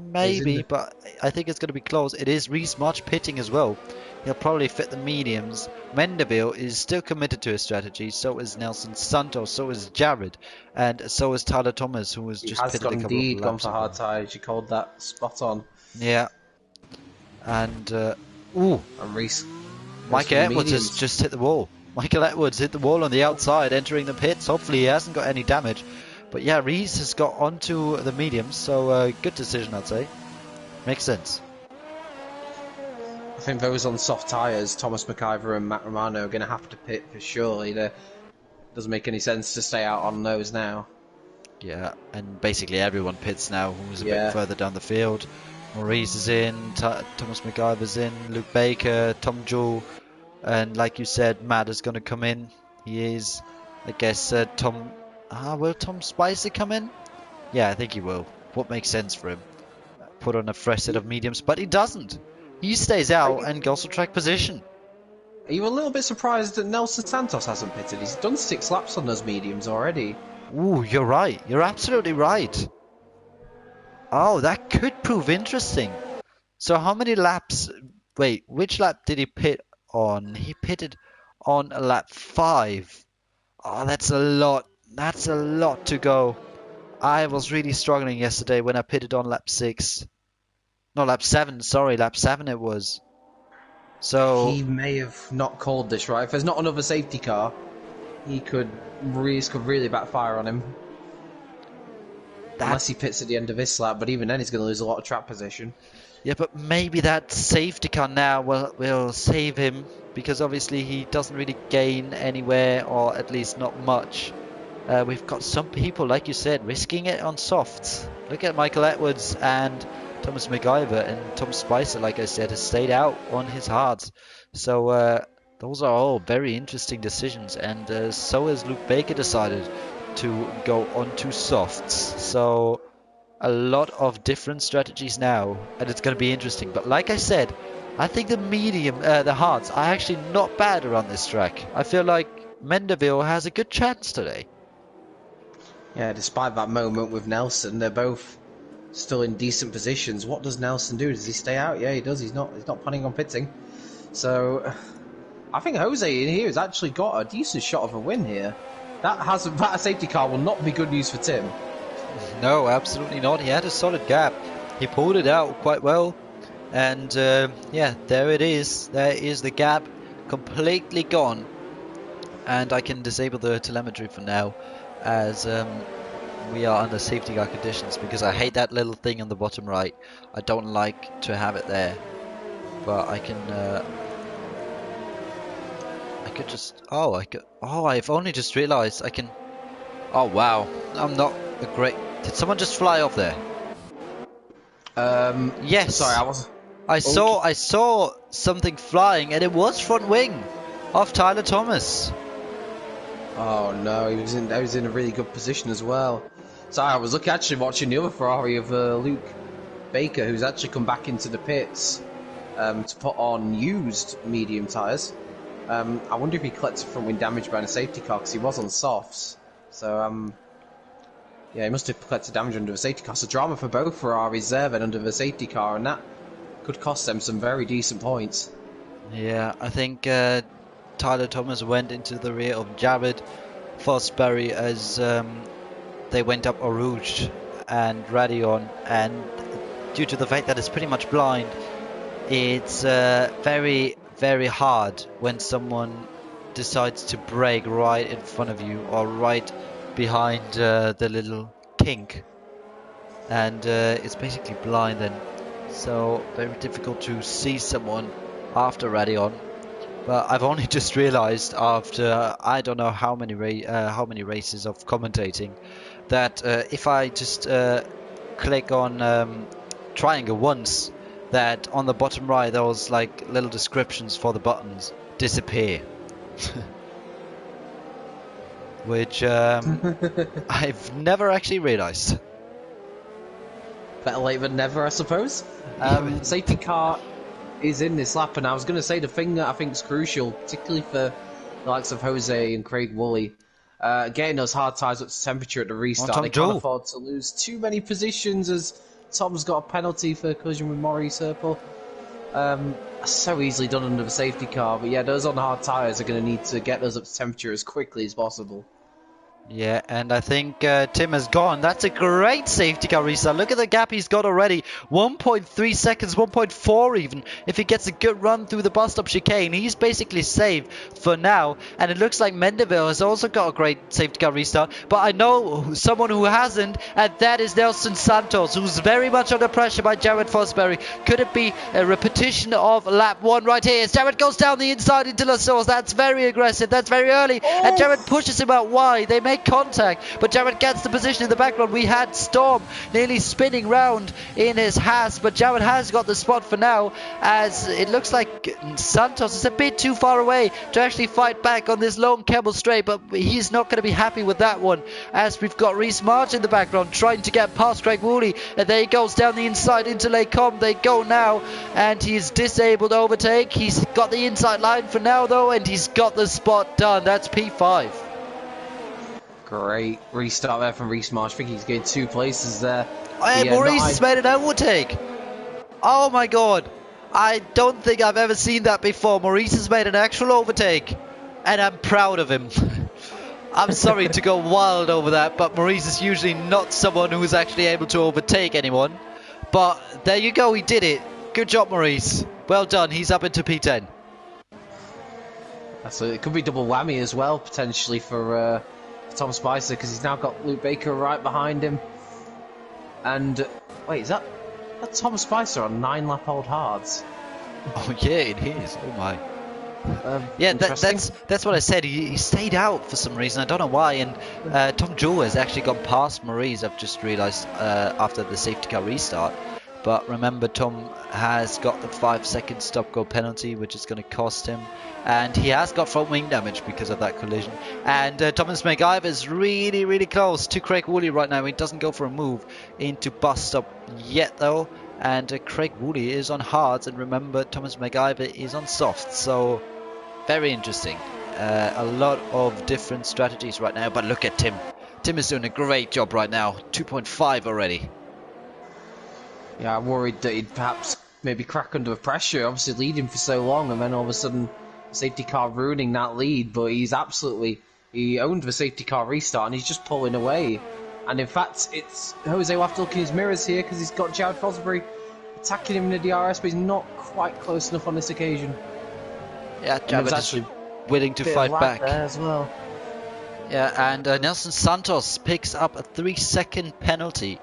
Maybe, but I think it's going to be close. It is Reese March pitting as well. He'll probably fit the mediums. Mendeville is still committed to his strategy. So is Nelson Santos. So is Jared. And so is Tyler Thomas, who was just pitted a couple of laps ago. He has gone for hard tyres. You called that spot on. Yeah. And, and Reese. Michael Edwards has just hit the wall. Michael Edwards hit the wall on the outside, entering the pits. Hopefully he hasn't got any damage. But yeah, Reese has got onto the mediums, so good decision, I'd say. Makes sense. I think those on soft tyres, Thomas McIver and Matt Romano, are going to have to pit for sure. It doesn't make any sense to stay out on those now. Yeah, and basically everyone pits now who's a bit further down the field. Maurice is in, Thomas McIver's in, Luke Baker, Tom Jewell, and like you said, Matt is going to come in. He is, I guess, Tom... will Tom Spicer come in? Yeah, I think he will. What makes sense for him? Put on a fresh set of mediums, but he doesn't. He stays out and goes to track position. Are you a little bit surprised that Nelson Santos hasn't pitted? He's done 6 laps on those mediums already. Ooh, you're right. You're absolutely right. Oh, that could prove interesting. So how many laps... Wait, which lap did he pit on? He pitted on lap 5. Oh, that's a lot. That's a lot to go. I was really struggling yesterday when I pitted on lap 6. No, lap 7. Sorry, lap 7 it was. So he may have not called this right. If there's not another safety car, Reese could really backfire on him. Unless he pits at the end of this lap, but even then he's going to lose a lot of track position. Yeah, but maybe that safety car now will save him, because obviously he doesn't really gain anywhere, or at least not much. We've got some people, like you said, risking it on softs. Look at Michael Edwards and Thomas McIver, and Tom Spicer, like I said, has stayed out on his hards. So those are all very interesting decisions, and so has Luke Baker decided to go onto softs. So a lot of different strategies now, and it's going to be interesting. But like I said, I think the hards are actually not bad around this track. I feel like Mendeville has a good chance today. Yeah, despite that moment with Nelson, they're both still in decent positions. What does Nelson do? Does he stay out? Yeah, he does. He's not planning on pitting. So I think Jose in here has actually got a decent shot of a win here. That safety car will not be good news for Tim. No, absolutely not. He had a solid gap. He pulled it out quite well. And yeah, there it is. There is the gap completely gone. And I can disable the telemetry for now, as we are under safety car conditions, because I hate that little thing on the bottom right. I don't like to have it there. But I can... I've only just realized I can... Oh, wow. I'm not a great... Did someone just fly off there? Yes. Sorry, I saw something flying, and it was front wing. of Tyler Thomas. Oh no, he was in a really good position as well. So I was actually watching the other Ferrari of Luke Baker, who's actually come back into the pits to put on used medium tyres. I wonder if he collected front wing damage behind a safety car, because he was on softs. So yeah, he must have collected damage under a safety car. So drama for both Ferraris there then under the safety car, and that could cost them some very decent points. Yeah, I think Tyler Thomas went into the rear of Jared Fosbury as they went up Eau Rouge and Radion, and due to the fact that it's pretty much blind, it's very, very hard when someone decides to brake right in front of you or right behind the little kink, and it's basically blind then, so very difficult to see someone after Radion. But I've only just realized after I don't know how many races of commentating that if I just click on triangle once, that on the bottom right those like little descriptions for the buttons disappear. Which I've never actually realized. Better late than never, I suppose. Safety car is in this lap, and I was going to say the thing that I think is crucial, particularly for the likes of Jose and Craig Woolley, getting those hard tyres up to temperature at the restart. They can't afford to lose too many positions, as Tom's got a penalty for collision with Maurice Herpel. So easily done under the safety car, but yeah, those on the hard tyres are going to need to get those up to temperature as quickly as possible. Yeah, and I think Tim has gone. That's a great safety car restart. Look at the gap he's got already. 1.3 seconds, 1.4 even. If he gets a good run through the bus stop chicane, he's basically safe for now. And it looks like Mendeville has also got a great safety car restart. But I know someone who hasn't, and that is Nelson Santos, who's very much under pressure by Jared Fosbury. Could it be a repetition of lap 1 right here? As Jared goes down the inside into La Source. That's very aggressive. That's very early. Oh. And Jared pushes him out wide. They make contact, but Jared gets the position in the background. We had Storm nearly spinning round in his Haas, but Jared has got the spot for now, as it looks like Santos is a bit too far away to actually fight back on this long Kemmel straight, but he's not going to be happy with that one, as we've got Reece March in the background trying to get past Craig Woolley, and there he goes down the inside into Les Combes. They go now, and he's disabled overtake. He's got the inside line for now though, and he's got the spot done. That's P5. Great restart there from Reece Marsh. I think he's getting 2 places there. Hey, yeah, Maurice has made an overtake. Oh my god. I don't think I've ever seen that before. Maurice has made an actual overtake, and I'm proud of him. I'm sorry to go wild over that, but Maurice is usually not someone who's actually able to overtake anyone. But there you go, he did it. Good job, Maurice. Well done, he's up into P10. So it could be double whammy as well, potentially, for Tom Spicer, because he's now got Luke Baker right behind him. And wait, is that Tom Spicer on 9-lap-old hards? Oh yeah, it is. Oh my. Yeah, that's what I said. He stayed out for some reason. I don't know why. And Tom Jewell has actually gone past Maurice. I've just realised after the safety car restart. But remember, Tom has got the 5-second stop-go penalty, which is going to cost him. And he has got front wing damage because of that collision. And Thomas McIver is really, really close to Craig Woolley right now. He doesn't go for a move into bus stop yet, though. And Craig Woolley is on hards. And remember, Thomas McIver is on softs. So, very interesting. A lot of different strategies right now. But look at Tim. Tim is doing a great job right now. 2.5 already. Yeah, I'm worried that he'd perhaps maybe crack under the pressure, obviously leading for so long, and then all of a sudden safety car ruining that lead. But he owned the safety car restart, and he's just pulling away. And in fact, it's Jose will have to look in his mirrors here, because he's got Jared Fosbury attacking him in the DRS, but he's not quite close enough on this occasion. Yeah, Jared is willing to fight back there as well. Yeah, and Nelson Santos picks up a 3-second penalty.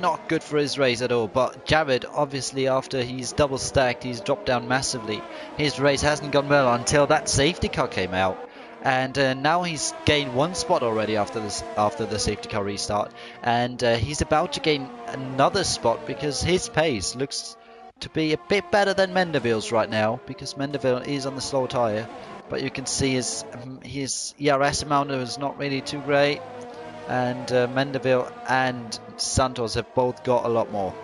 Not good for his race at all, but Jared, obviously after he's double stacked, he's dropped down massively. His race hasn't gone well until that safety car came out, and now he's gained 1 spot already after the safety car restart, and he's about to gain another spot because his pace looks to be a bit better than Mendeville's right now, because Mendeville is on the slow tyre. But you can see his ERS amount is not really too great. And Mendeville and Santos have both got a lot more.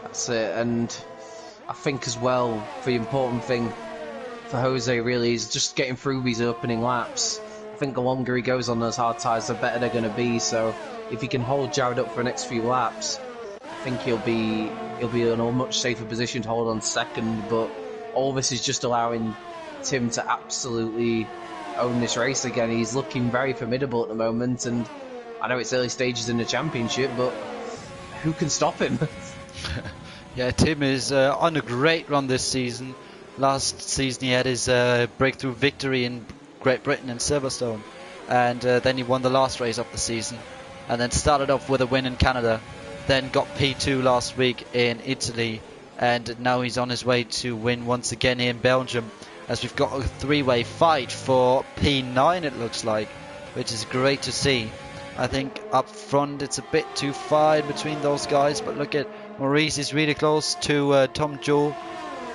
That's it, and I think as well, the important thing for Jose really is just getting through these opening laps. I think the longer he goes on those hard tyres, the better they're going to be. So if he can hold Jared up for the next few laps, I think he'll be in a much safer position to hold on second. But all this is just allowing Tim to absolutely own this race again. He's looking very formidable at the moment, and I know it's early stages in the championship, but who can stop him? Yeah, Tim is on a great run this season. Last season he had his breakthrough victory in Great Britain in Silverstone, and then he won the last race of the season, and then started off with a win in Canada, then got P2 last week in Italy, and now he's on his way to win once again in Belgium, as we've got a three-way fight for P9 it looks like, which is great to see. I think up front it's a bit too far in between those guys, but look at Maurice is really close to Tom Jewell.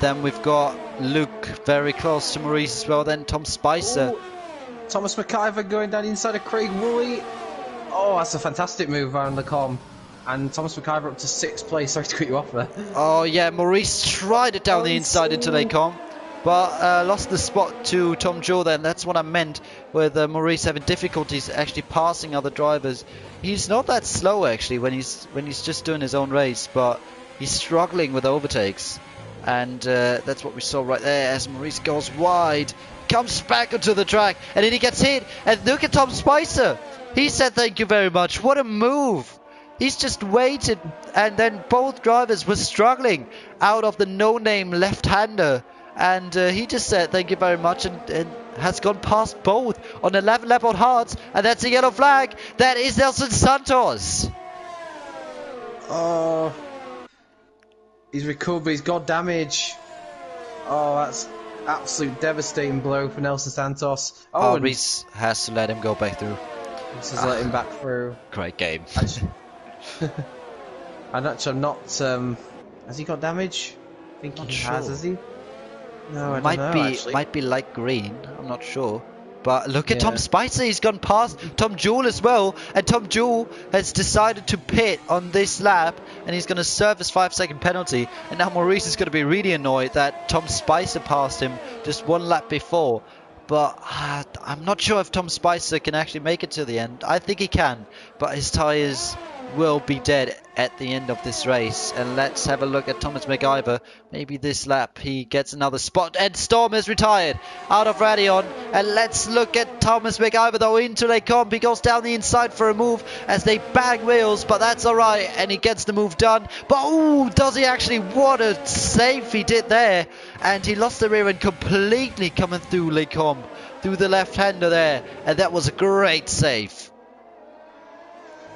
Then we've got Luke very close to Maurice as well. Then Tom Spicer. Ooh, Thomas McIver going down the inside of Craig Woolley. Oh, that's a fantastic move around the com. And Thomas McIver up to 6th place. Sorry to cut you off there. Oh yeah, Maurice tried it down the inside into Lecom, but lost the spot to Tom Jewell then. That's what I meant with Maurice having difficulties actually passing other drivers. He's not that slow actually when he's just doing his own race, but he's struggling with overtakes. And that's what we saw right there as Maurice goes wide, comes back onto the track, and then he gets hit. And look at Tom Spicer. He said thank you very much. What a move. He's just waited, and then both drivers were struggling out of the no-name left-hander. And he just said thank you very much and has gone past both on 11 lap on hards. And that's a yellow flag. That is Nelson Santos. Oh, he's recovered, he's got damage. Oh, that's absolute devastating blow for Nelson Santos. Oh, Reese has to let him go back through. This has let him back through. Great game. I'm not. Has he got damage? I think he has. Has he? No, I don't know. Actually, might be light green. I'm not sure. But look at Tom Spicer. He's gone past Tom Jewell as well, and Tom Jewell has decided to pit on this lap, and he's going to serve his 5-second penalty. And now Maurice is going to be really annoyed that Tom Spicer passed him just one lap before. But I'm not sure if Tom Spicer can actually make it to the end. I think he can, but his tyres will be dead at the end of this race. And let's have a look at Thomas McIver. Maybe this lap he gets another spot. And Storm is retired out of Radion. And let's look at Thomas McIver though into Lecombe. He goes down the inside for a move as they bang wheels, but that's alright. And he gets the move done. But oh, does he actually? What a save he did there. And he lost the rear end completely coming through Lecombe, through the left-hander there. And that was a great save.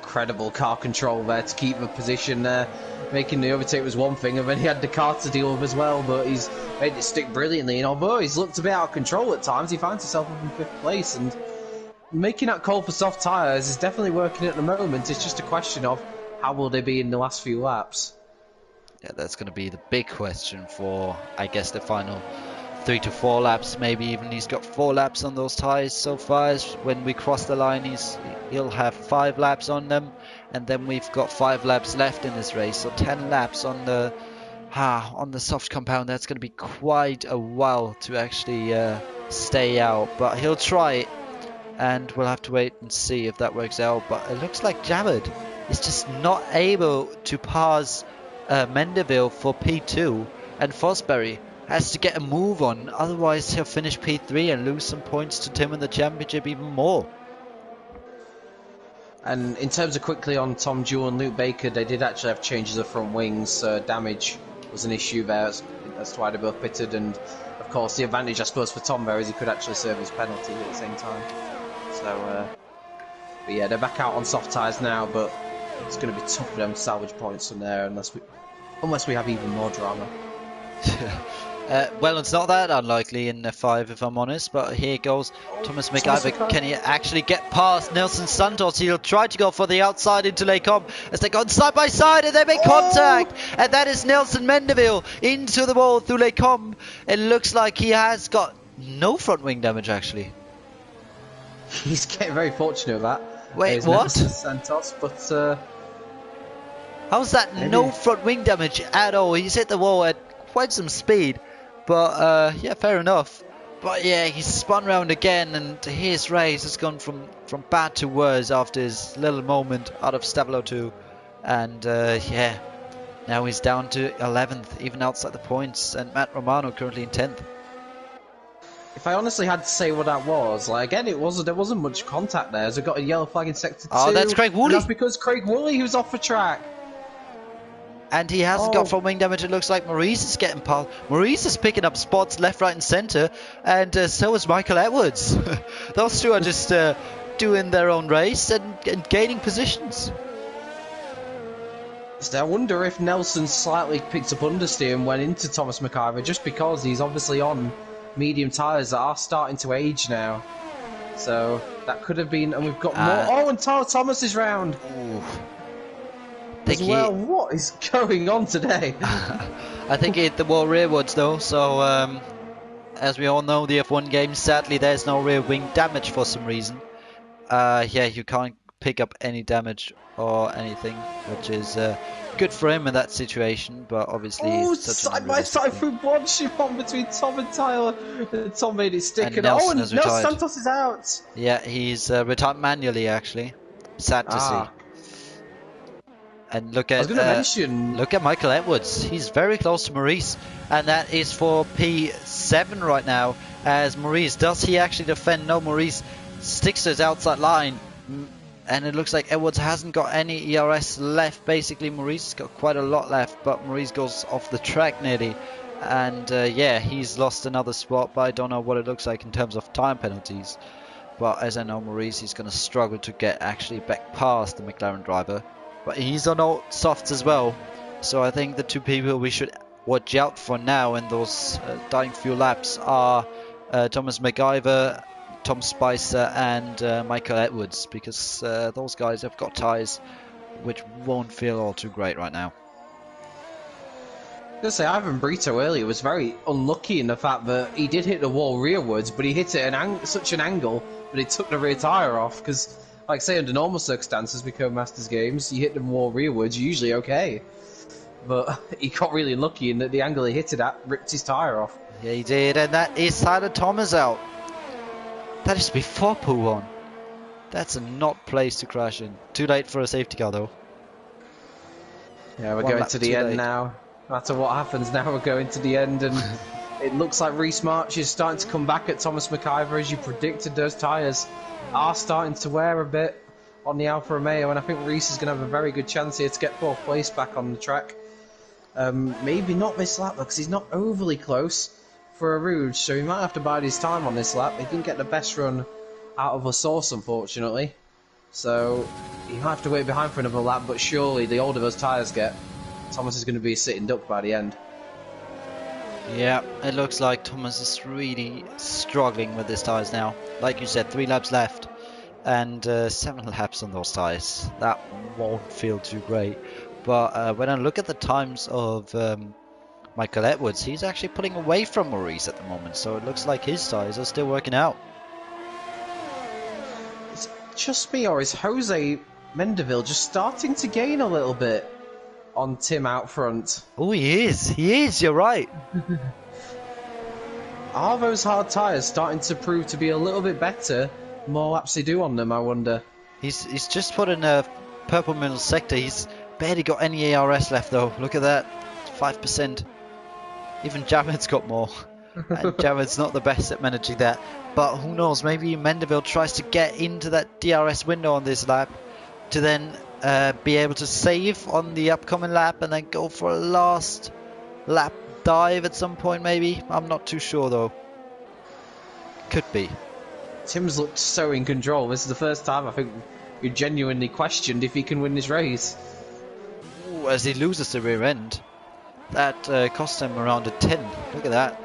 Incredible car control there to keep the position there. Making the overtake was one thing, and then he had the car to deal with as well, but he's made it stick brilliantly. And although he's looked a bit out of control at times, he finds himself up in 5th place. And making that call for soft tyres is definitely working at the moment. It's just a question of how will they be in the last few laps. Yeah, that's going to be the big question for, I guess, the final 3 to 4 laps, maybe even. He's got 4 laps on those tyres so far. When we cross the line, he'll have 5 laps on them, and then we've got 5 laps left in this race, so 10 laps on the soft compound. That's going to be quite a while to actually stay out, but he'll try it, and we'll have to wait and see if that works out. But it looks like Jared is just not able to pass Mendeville for P2, and Fosbury has to get a move on, otherwise he'll finish P3 and lose some points to Tim in the championship even more. And in terms of quickly on Tom Jewell and Luke Baker, they did actually have changes of front wings. Damage was an issue there. That's why they both pitted. And of course, the advantage, I suppose, for Tom there is he could actually serve his penalty at the same time. So, but yeah, they're back out on soft tyres now, but it's going to be tough for them to salvage points from there unless we have even more drama. Well, it's not that unlikely in F5 if I'm honest, but here goes Thomas Thomas McIver. Can McIver. he actually get past Nelson Santos? He'll try to go for the outside into Lecom as they go side by side and they make contact. And that is Nelson Mendeville into the wall through Lecom. It looks like he has got no front wing damage actually. He's getting very fortunate with that. Wait, It's what? Nelson Santos, but How's that maybe. no front wing damage at all? He's hit the wall at quite some speed. But yeah, fair enough. But yeah, he's spun round again, and his race has gone from bad to worse after his little moment out of Stabilo 2. And yeah, now he's down to 11th, even outside the points, and Matt Romano currently in 10th. If I honestly had to say what that was, like again, there wasn't much contact there. As we got a yellow flag in sector 2. Oh, that's Craig Woolley. That's because Craig Woolley, who's off the track. And he hasn't got front wing damage. It looks like Maurice is getting past. Maurice is picking up spots left, right, and centre, and so is Michael Edwards. Those two are just doing their own race and gaining positions. I wonder if Nelson slightly picked up understeer and went into Thomas McIver just because he's obviously on medium tyres that are starting to age now. So that could have been, and we've got more. Oh, and Thomas is round. Ooh. What is going on today? I think he hit the wall rearwards though, so as we all know, the F1 game, sadly there's no rear wing damage for some reason. Yeah, you can't pick up any damage or anything, which is good for him in that situation, but obviously side by side through one shift between Tom and Tyler. Tom made it stick, and Nelson Nelson Santos is out. Yeah, he's retired manually actually. Sad to see. And look at Michael Edwards. He's very close to Maurice, and that is for P7 right now. As Maurice, does he actually defend? No, Maurice sticks to his outside line, and it looks like Edwards hasn't got any ERS left. Basically, Maurice has got quite a lot left, but Maurice goes off the track nearly, and yeah, he's lost another spot. But I don't know what it looks like in terms of time penalties. But as I know, Maurice is going to struggle to get actually back past the McLaren driver. But he's on all softs as well, so I think the two people we should watch out for now in those dying few laps are Thomas McIver, Tom Spicer and Michael Edwards, because those guys have got tyres which won't feel all too great right now. I was going to say, Ivan Brito earlier was very unlucky in the fact that he did hit the wall rearwards, but he hit it at such an angle that he took the rear tyre off, because like say under normal circumstances with Co-Masters games, you hit the wall rearwards, you're usually okay. But he got really unlucky in that the angle he hit it at ripped his tyre off. Yeah, he did, and that is Tyler Thomas out. That is before P1. That's a not place to crash in. Too late for a safety car though. Yeah, we're going to the end now. No matter what happens now, we're going to the end, and it looks like Reece March is starting to come back at Thomas McIver, as you predicted. Those tyres are starting to wear a bit on the Alfa Romeo, and I think Reece is going to have a very good chance here to get fourth place back on the track. Maybe not this lap, because he's not overly close for a Rouge, so he might have to bide his time on this lap. He didn't get the best run out of a source, unfortunately, so he might have to wait behind for another lap, but surely the older those tyres get, Thomas is going to be a sitting duck by the end. Yeah, it looks like Thomas is really struggling with his tyres now. Like you said, 3 laps left and 7 laps on those tyres. That won't feel too great. But when I look at the times of Michael Edwards, he's actually pulling away from Maurice at the moment. So it looks like his tyres are still working out. Is it just me, or is Jose Mendeville just starting to gain a little bit on Tim out front? Oh, he is, you're right. Are those hard tyres starting to prove to be a little bit better the more laps they do on them, I wonder? He's just put in a purple middle sector. He's barely got any ARS left though. Look at that, 5%. Even Javid's got more. And Javid's not the best at managing that. But who knows, maybe Mendeville tries to get into that DRS window on this lap to then be able to save on the upcoming lap and then go for a last lap dive at some point maybe. I'm not too sure though. Could be. Tim's looked so in control. This is the first time I think we genuinely questioned if he can win this race. Ooh, as he loses the rear end. That cost him around a 10. Look at that.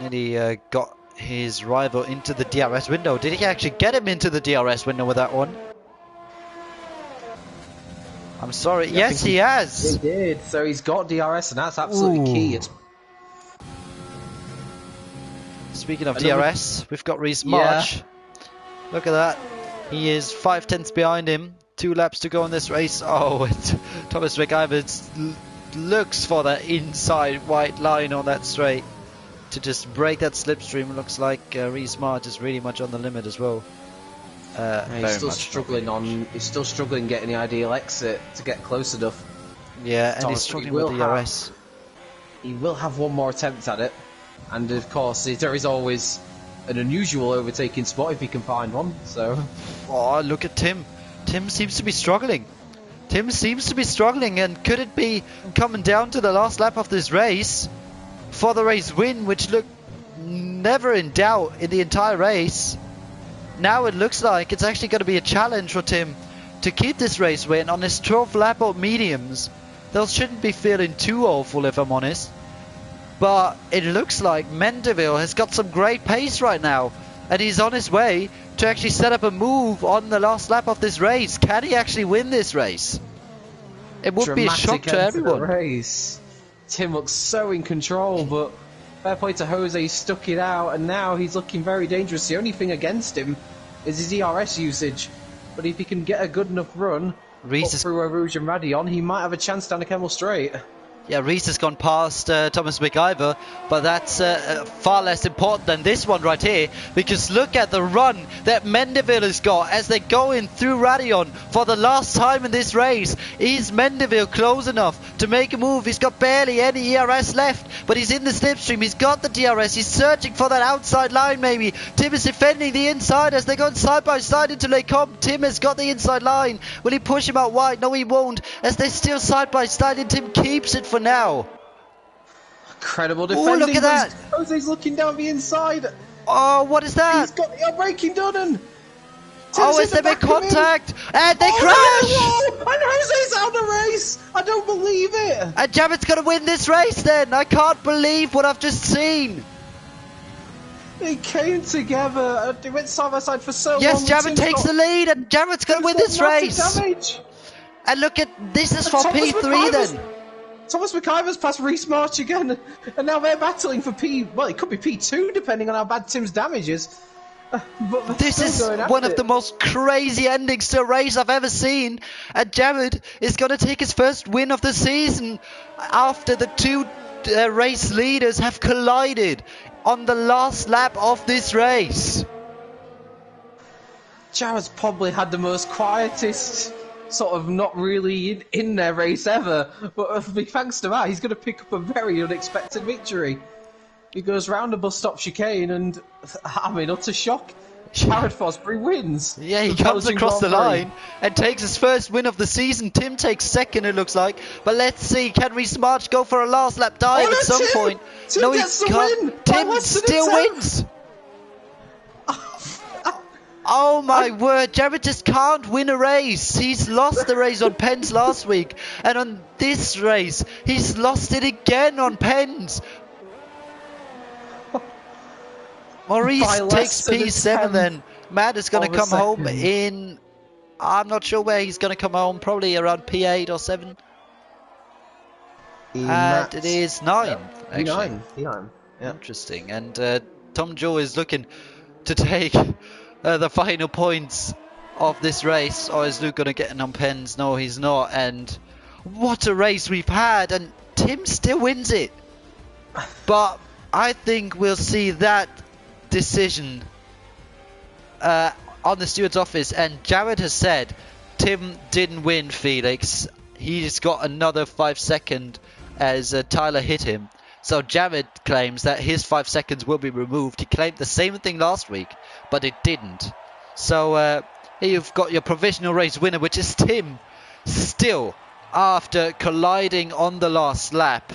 Nearly got his rival into the DRS window. Did he actually get him into the DRS window with that one? I'm sorry. Yeah, yes, he has. He did. So he's got DRS, and that's absolutely key. Speaking of DRS, we've got Reece March. Yeah. Look at that. He is 5/10 behind him. 2 laps to go in this race. Oh, and Thomas McIver looks for that inside white line on that straight to just break that slipstream. Looks like Reece March is really much on the limit as well. He's still struggling He's still struggling getting the ideal exit to get close enough. Yeah, and he's struggling with the DRS. He will have one more attempt at it, and of course there is always an unusual overtaking spot if he can find one. So, oh, look at Tim. Tim seems to be struggling. And could it be coming down to the last lap of this race for the race win, which looked never in doubt in the entire race? Now it looks like it's actually going to be a challenge for Tim to keep this race win on his 12th lap of mediums. Those shouldn't be feeling too awful, if I'm honest. But it looks like Mendeville has got some great pace right now, and he's on his way to actually set up a move on the last lap of this race. Can he actually win this race? It would be a shock to everyone. Race. Tim looks so in control, but fair play to Jose, he stuck it out, and now he's looking very dangerous. The only thing against him is his ERS usage, but if he can get a good enough run through Rouge and Radion, he might have a chance down the Kemmel Straight. Yeah, Reece has gone past Thomas McIver, but that's far less important than this one right here, because look at the run that Mendeville has got as they're going through Radion for the last time in this race. Is Mendeville close enough to make a move? He's got barely any ERS left, but he's in the slipstream. He's got the DRS. He's searching for that outside line maybe. Tim is defending the inside as they're going side by side into Les Combes. Tim has got the inside line. Will he push him out wide? No, he won't, as they're still side by side, and Tim keeps it for now. Incredible defending. Oh, look at that. Jose's looking down the inside. Oh, what is that? He's got the braking done. And is there big contact? And they crash! No! And Jose's out of the race. I don't believe it. And Javid's going to win this race then. I can't believe what I've just seen. They came together. They went side by side for so long. Yes, Javid takes the lead, and Javid's going to win this race. Damage. And look at this is for P3 then. Thomas McIver's passed Reece March again, and now they're battling for P. Well, it could be P2 depending on how bad Tim's damage is. But this is one of the most crazy endings to a race I've ever seen. And Javid is going to take his first win of the season after the two race leaders have collided on the last lap of this race. Javid's probably had the most quietest, sort of not really in their race ever, but thanks to that, he's going to pick up a very unexpected victory. He goes round a bus stop chicane, and I'm in utter shock. Jared Fosbury wins. Yeah, he comes across the line and takes his first win of the season. Tim takes second, it looks like. But let's see, can Reece March go for a last lap dive at some point? Tim no, he gets the can't. win. Tim still wins. Oh my word, Jared just can't win a race. He's lost the race on Pens last week, and on this race, he's lost it again on Pens. Maurice takes P7 then. Matt is going to come home in, I'm not sure where he's going to come home, probably around P8 or 7. And it is 9, actually. P9. Yeah. Interesting. And Tom Joe is looking to take the final points of this race. Or is Luke going to get in on Pens? No, he's not. And what a race we've had. And Tim still wins it. But I think we'll see that decision on the steward's office. And Jared has said Tim didn't win, Felix. He's got another 5 seconds as Tyler hit him. So Jared claims that his 5 seconds will be removed. He claimed the same thing last week, but it didn't. So here you've got your provisional race winner, which is Tim, still after colliding on the last lap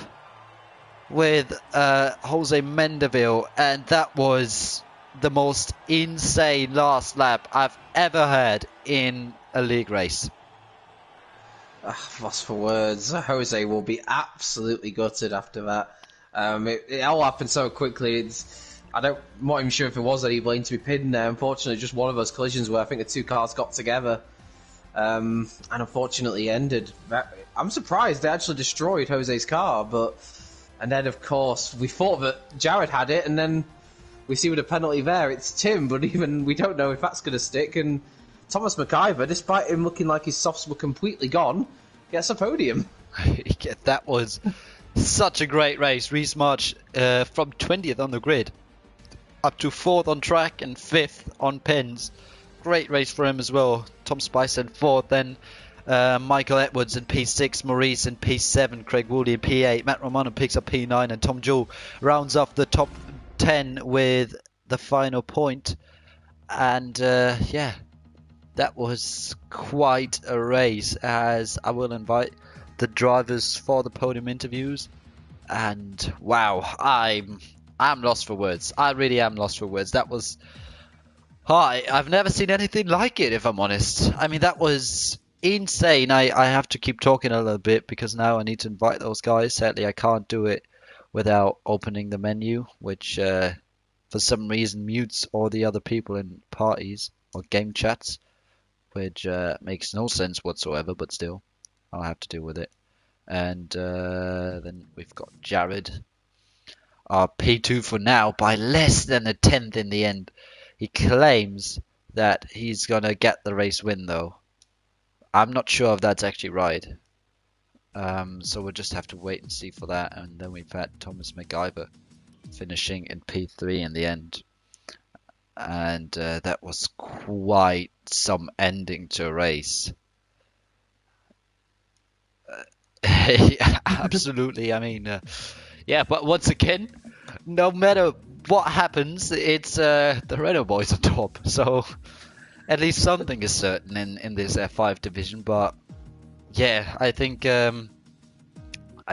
with Jose Mendeville. And that was the most insane last lap I've ever heard in a league race. Lost for words. Jose will be absolutely gutted after that. It all happened so quickly. I'm not even sure if it was any blame to be pinned there. Unfortunately, just one of those collisions where I think the two cars got together, and unfortunately ended. I'm surprised they actually destroyed Jose's car, and then of course we thought that Jared had it, and then we see with a penalty there, it's Tim, but even we don't know if that's going to stick. And Thomas McIver, despite him looking like his softs were completely gone, gets a podium. That was such a great race. Reese March from 20th on the grid up to 4th on track and 5th on pins. Great race for him as well. Tom Spicer in 4th, then Michael Edwards in P6, Maurice in P7, Craig Wooley in P8, Matt Romano picks up P9, and Tom Jewell rounds off the top 10 with the final point. And yeah, that was quite a race, as I will invite the drivers for the podium interviews. And wow, I'm lost for words. I really am lost for words. That was I've never seen anything like it, if I'm honest. I mean, that was insane. I have to keep talking a little bit because now I need to invite those guys. Sadly, I can't do it without opening the menu, which for some reason mutes all the other people in parties or game chats, which makes no sense whatsoever, but still, I'll have to deal with it. And then we've got Jared, our P2 for now, by less than a tenth in the end. He claims that he's going to get the race win, though. I'm not sure if that's actually right. So we'll just have to wait and see for that. And then we've had Thomas McIver finishing in P3 in the end. And that was quite some ending to a race. Absolutely. I mean, yeah, but once again, no matter what happens, it's the Renault boys on top. So at least something is certain in this F5 division. But yeah, I think I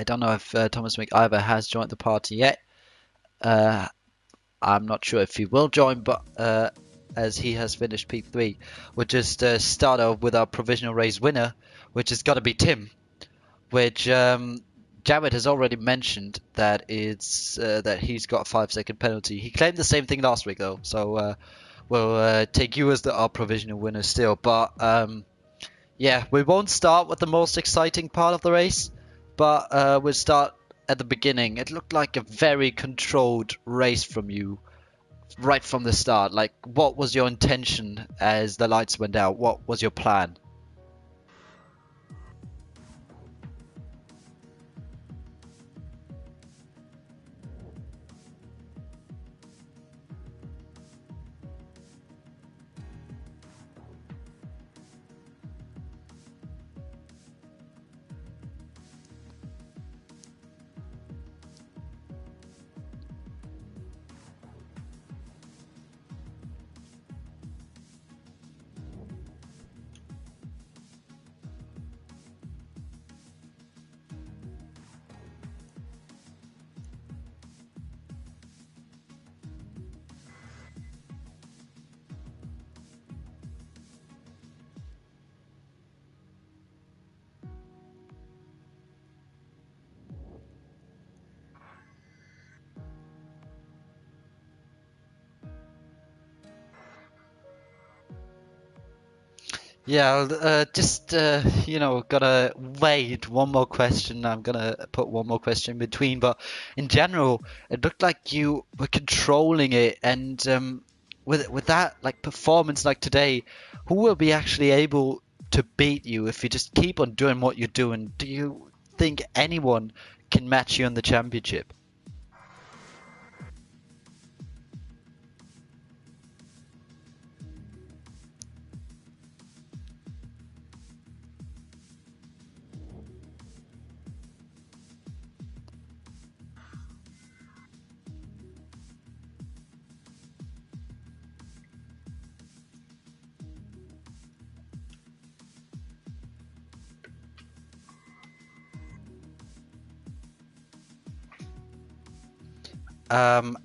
don't know if Thomas McIver has joined the party yet. I'm not sure if he will join, but as he has finished P3, we'll just start off with our provisional race winner, which has got to be Tim, which Jared has already mentioned that it's that he's got a 5-second penalty. He claimed the same thing last week though, so we'll take you as our provisional winner still. But yeah, we won't start with the most exciting part of the race, but we'll start at the beginning. It looked like a very controlled race from you right from the start. Like, what was your intention as the lights went out? What was your plan? Yeah, just gotta wait one more question. I'm gonna put one more question in between, but in general, it looked like you were controlling it, and with that like performance like today, who will be actually able to beat you if you just keep on doing what you're doing? Do you think anyone can match you in the championship?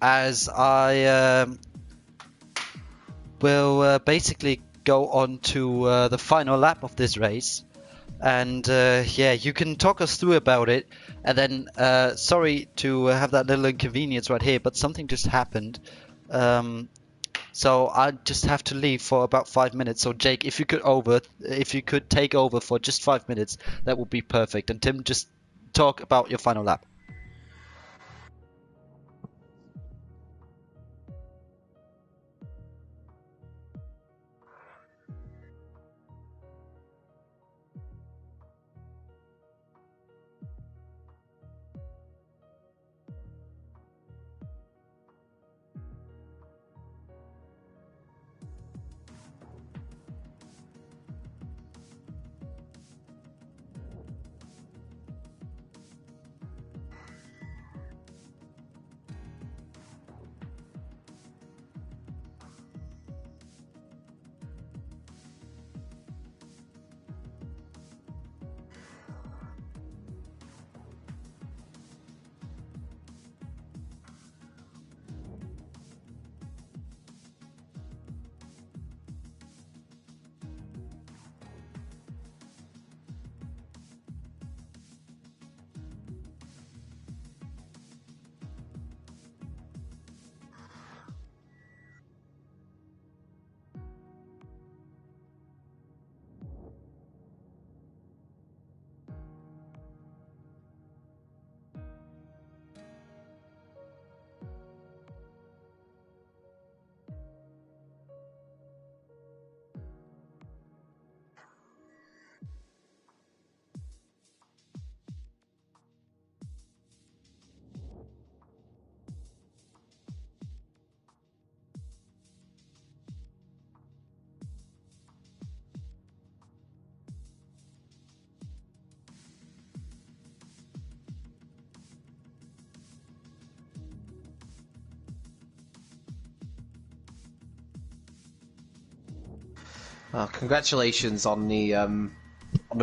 As I will basically go on to the final lap of this race, And yeah, you can talk us through about it. And then, sorry to have that little inconvenience right here, but something just happened. So I just have to leave for about 5 minutes. So Jake, if you could take over for just 5 minutes, that would be perfect. And Tim, just talk about your final lap. Congratulations on the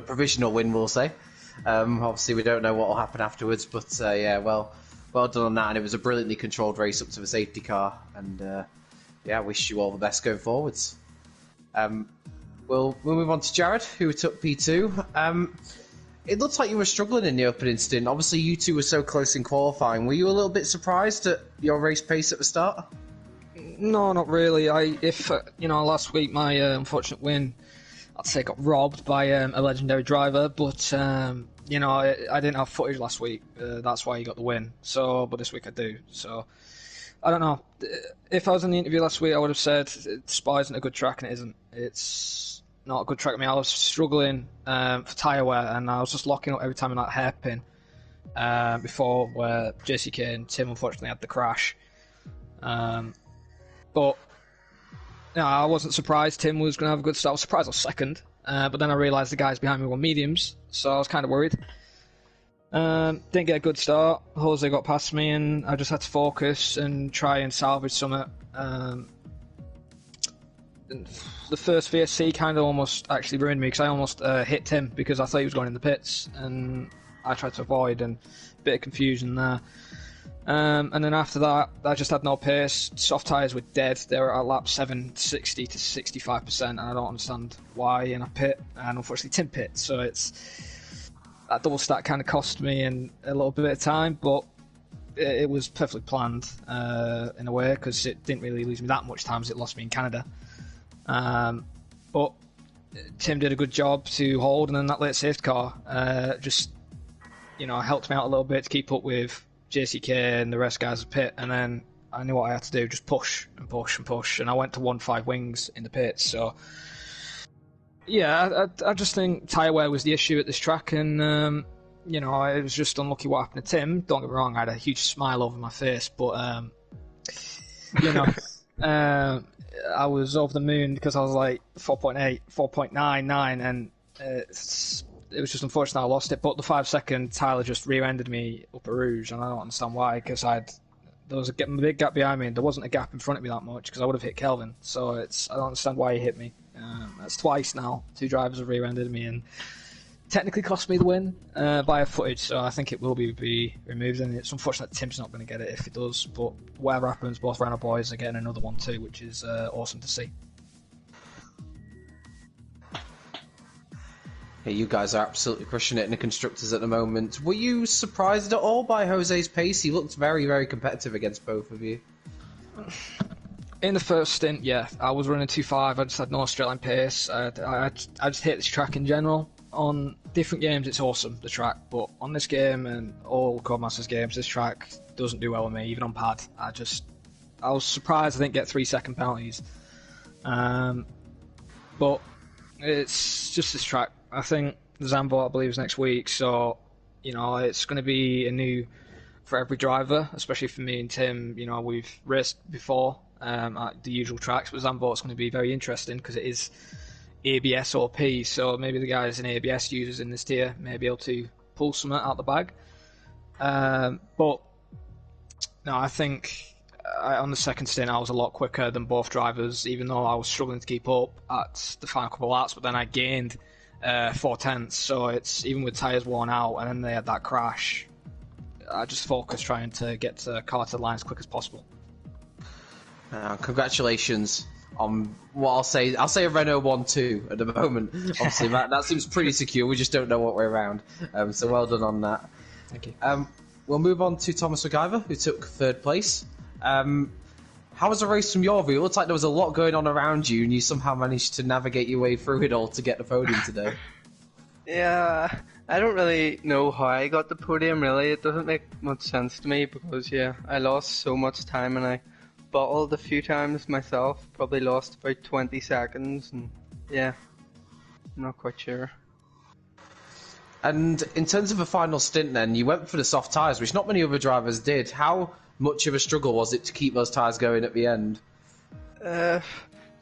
provisional win, we'll say. Obviously, we don't know what will happen afterwards, but yeah, well done on that. And it was a brilliantly controlled race up to the safety car. And yeah, wish you all the best going forwards. We'll move on to Jared, who took P2. It looks like you were struggling in the opening stint. Obviously, you two were so close in qualifying. Were you a little bit surprised at your race pace at the start? No, not really. Last week my unfortunate win, I'd say, got robbed by a legendary driver. But I didn't have footage last week. That's why he got the win. But this week I do. So I don't know. If I was in the interview last week, I would have said Spa isn't a good track, and it isn't. It's not a good track. I mean, I was struggling for tyre wear, and I was just locking up every time in that hairpin before where JCK and Tim unfortunately had the crash. But I wasn't surprised Tim was going to have a good start. I was surprised I was second, but then I realised the guys behind me were mediums, so I was kind of worried. Didn't get a good start. Jose got past me, and I just had to focus and try and salvage something. The first VSC kind of almost actually ruined me because I almost hit Tim because I thought he was going in the pits, and I tried to avoid, and a bit of confusion there. And then after that, I just had no pace. Soft tyres were dead. They were at lap 760 to 65%, and I don't understand why in a pit. And unfortunately, Tim pit, so that double stack kind of cost me a little bit of time, but it was perfectly planned in a way because it didn't really lose me that much time as it lost me in Canada. But Tim did a good job to hold, and then that late safety car just helped me out a little bit to keep up with JCK and the rest guys at pit, and then I knew what I had to do, just push and push and push, and I went to 1.5 wings in the pits. So yeah, I just think tyre wear was the issue at this track, and I was just unlucky what happened to Tim. Don't get me wrong, I had a huge smile over my face, but I was over the moon because I was like 4.8, 4.99, and it was just unfortunate I lost it. But the 5-second Tyler just rear-ended me up a Rouge, and I don't understand why, because there was a big gap behind me, and there wasn't a gap in front of me that much because I would have hit Kelvin. So I don't understand why he hit me. That's twice now. 2 drivers have rear-ended me and technically cost me the win by a footage. So I think it will be removed, and it's unfortunate Tim's not going to get it if it does. But whatever happens, both Renault boys are getting another one too, which is awesome to see. Yeah, you guys are absolutely crushing it in the constructors at the moment. Were you surprised at all by Jose's pace? He looked very, very competitive against both of you. In the first stint, yeah, I was running 2.5. I just had no Australian pace. I just hate this track in general. On different games, it's awesome, the track, but on this game and all Codemasters games, this track doesn't do well with me, even on pad. I was surprised I didn't get 3-second penalties. But it's just this track. I think the Zandvoort, I believe, is next week, so it's going to be a new for every driver, especially for me and Tim. We've raced before at the usual tracks, but Zandvoort's going to be very interesting because it is ABS OP, so maybe the guys and ABS users in this tier may be able to pull something out the bag. But no, I think on the second stint I was a lot quicker than both drivers, even though I was struggling to keep up at the final couple of laps, but then I gained 4/10, so it's even with tyres worn out and then they had that crash, I just focused trying to get the car to the line as quick as possible. Congratulations on what I'll say a Renault 1-2 at the moment. Obviously, that seems pretty secure. We just don't know what way around. So well done on that. Thank you. We'll move on to Thomas MacGyver, who took third place. How was the race from your view? It looked like there was a lot going on around you, and you somehow managed to navigate your way through it all to get the podium today. Yeah, I don't really know how I got the podium, really. It doesn't make much sense to me because, I lost so much time and I bottled a few times myself. Probably lost about 20 seconds and, I'm not quite sure. And in terms of the final stint then, you went for the soft tyres, which not many other drivers did. How much of a struggle was it to keep those tyres going at the end? To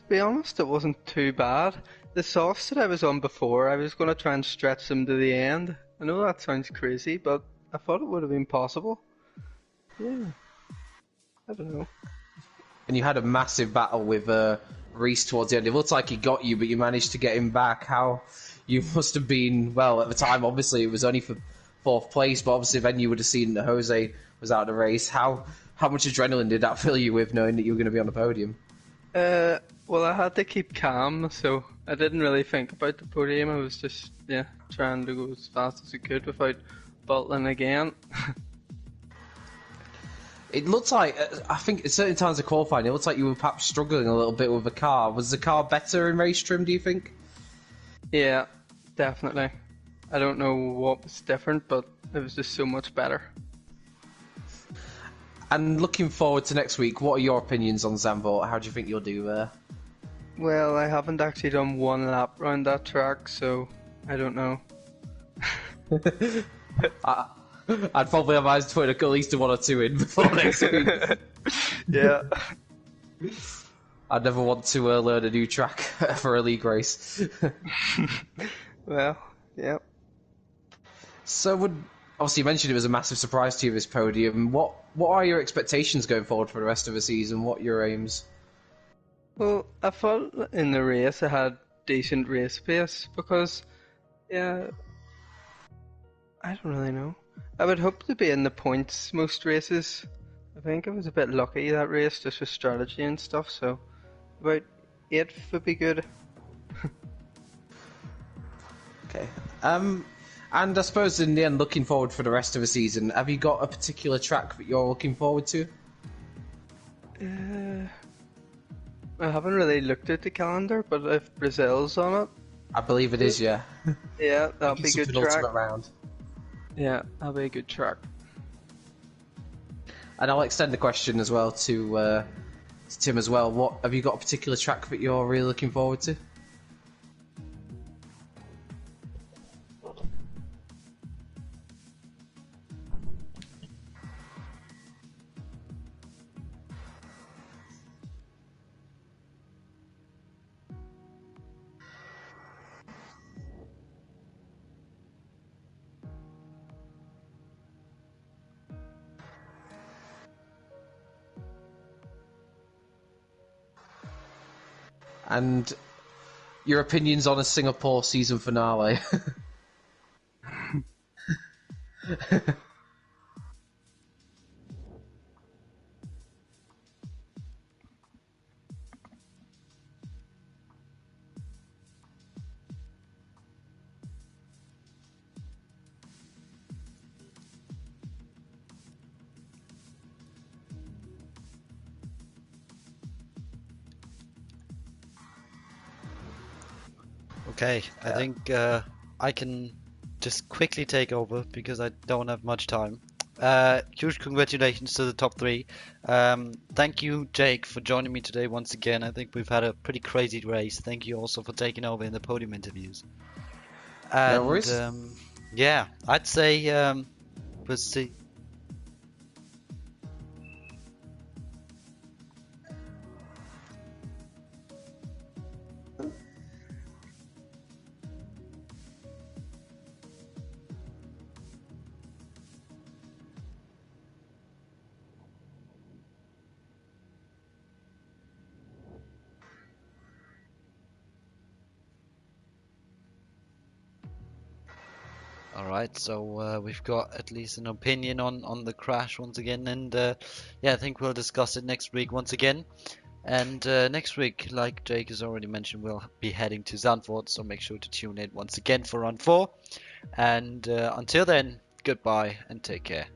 be honest, it wasn't too bad. The softs that I was on before, I was going to try and stretch them to the end. I know that sounds crazy, but I thought it would have been possible. Yeah. I don't know. And you had a massive battle with Reese towards the end. It looked like he got you, but you managed to get him back. How you must have been, well, at the time, obviously, it was only for fourth place, but obviously then you would have seen that Jose was out of the race. How much adrenaline did that fill you with, knowing that you were going to be on the podium? Well, I had to keep calm, so I didn't really think about the podium. I was just, trying to go as fast as I could without bottling again. It looked like, I think at certain times of qualifying, it looked like you were perhaps struggling a little bit with the car. Was the car better in race trim, do you think? Yeah, definitely. I don't know what was different, but it was just so much better. And looking forward to next week, what are your opinions on Zandvoort? How do you think you'll do there? Well, I haven't actually done one lap around that track, so I don't know. I'd probably have eyes to put at least a 1 or 2 in before next week. Yeah. I'd never want to learn a new track for a league race. Well, yeah. So, obviously you mentioned it was a massive surprise to you, this podium. What are your expectations going forward for the rest of the season? What are your aims? Well, I felt in the race I had decent race pace because, I don't really know. I would hope to be in the points most races. I think I was a bit lucky that race, just with strategy and stuff, so about 8th would be good. Okay. And I suppose in the end, looking forward for the rest of the season, have you got a particular track that you're looking forward to? I haven't really looked at the calendar, but if Brazil's on it... I believe it is, yeah. Yeah, that'll be a good track. Round. Yeah, that'll be a good track. And I'll extend the question as well to Tim as well. What have you got a particular track that you're really looking forward to? And your opinions on a Singapore season finale? Okay, I think I can just quickly take over because I don't have much time. Huge congratulations to the top three. Thank you, Jake, for joining me today once again. I think we've had a pretty crazy race. Thank you also for taking over in the podium interviews. No And worries. yeah, I'd say we'll see. All right, so we've got at least an opinion on the crash once again, and yeah, I think we'll discuss it next week once again. And next week, like Jake has already mentioned, we'll be heading to Zandvoort, so make sure to tune in once again for Run 4. And until then, goodbye and take care.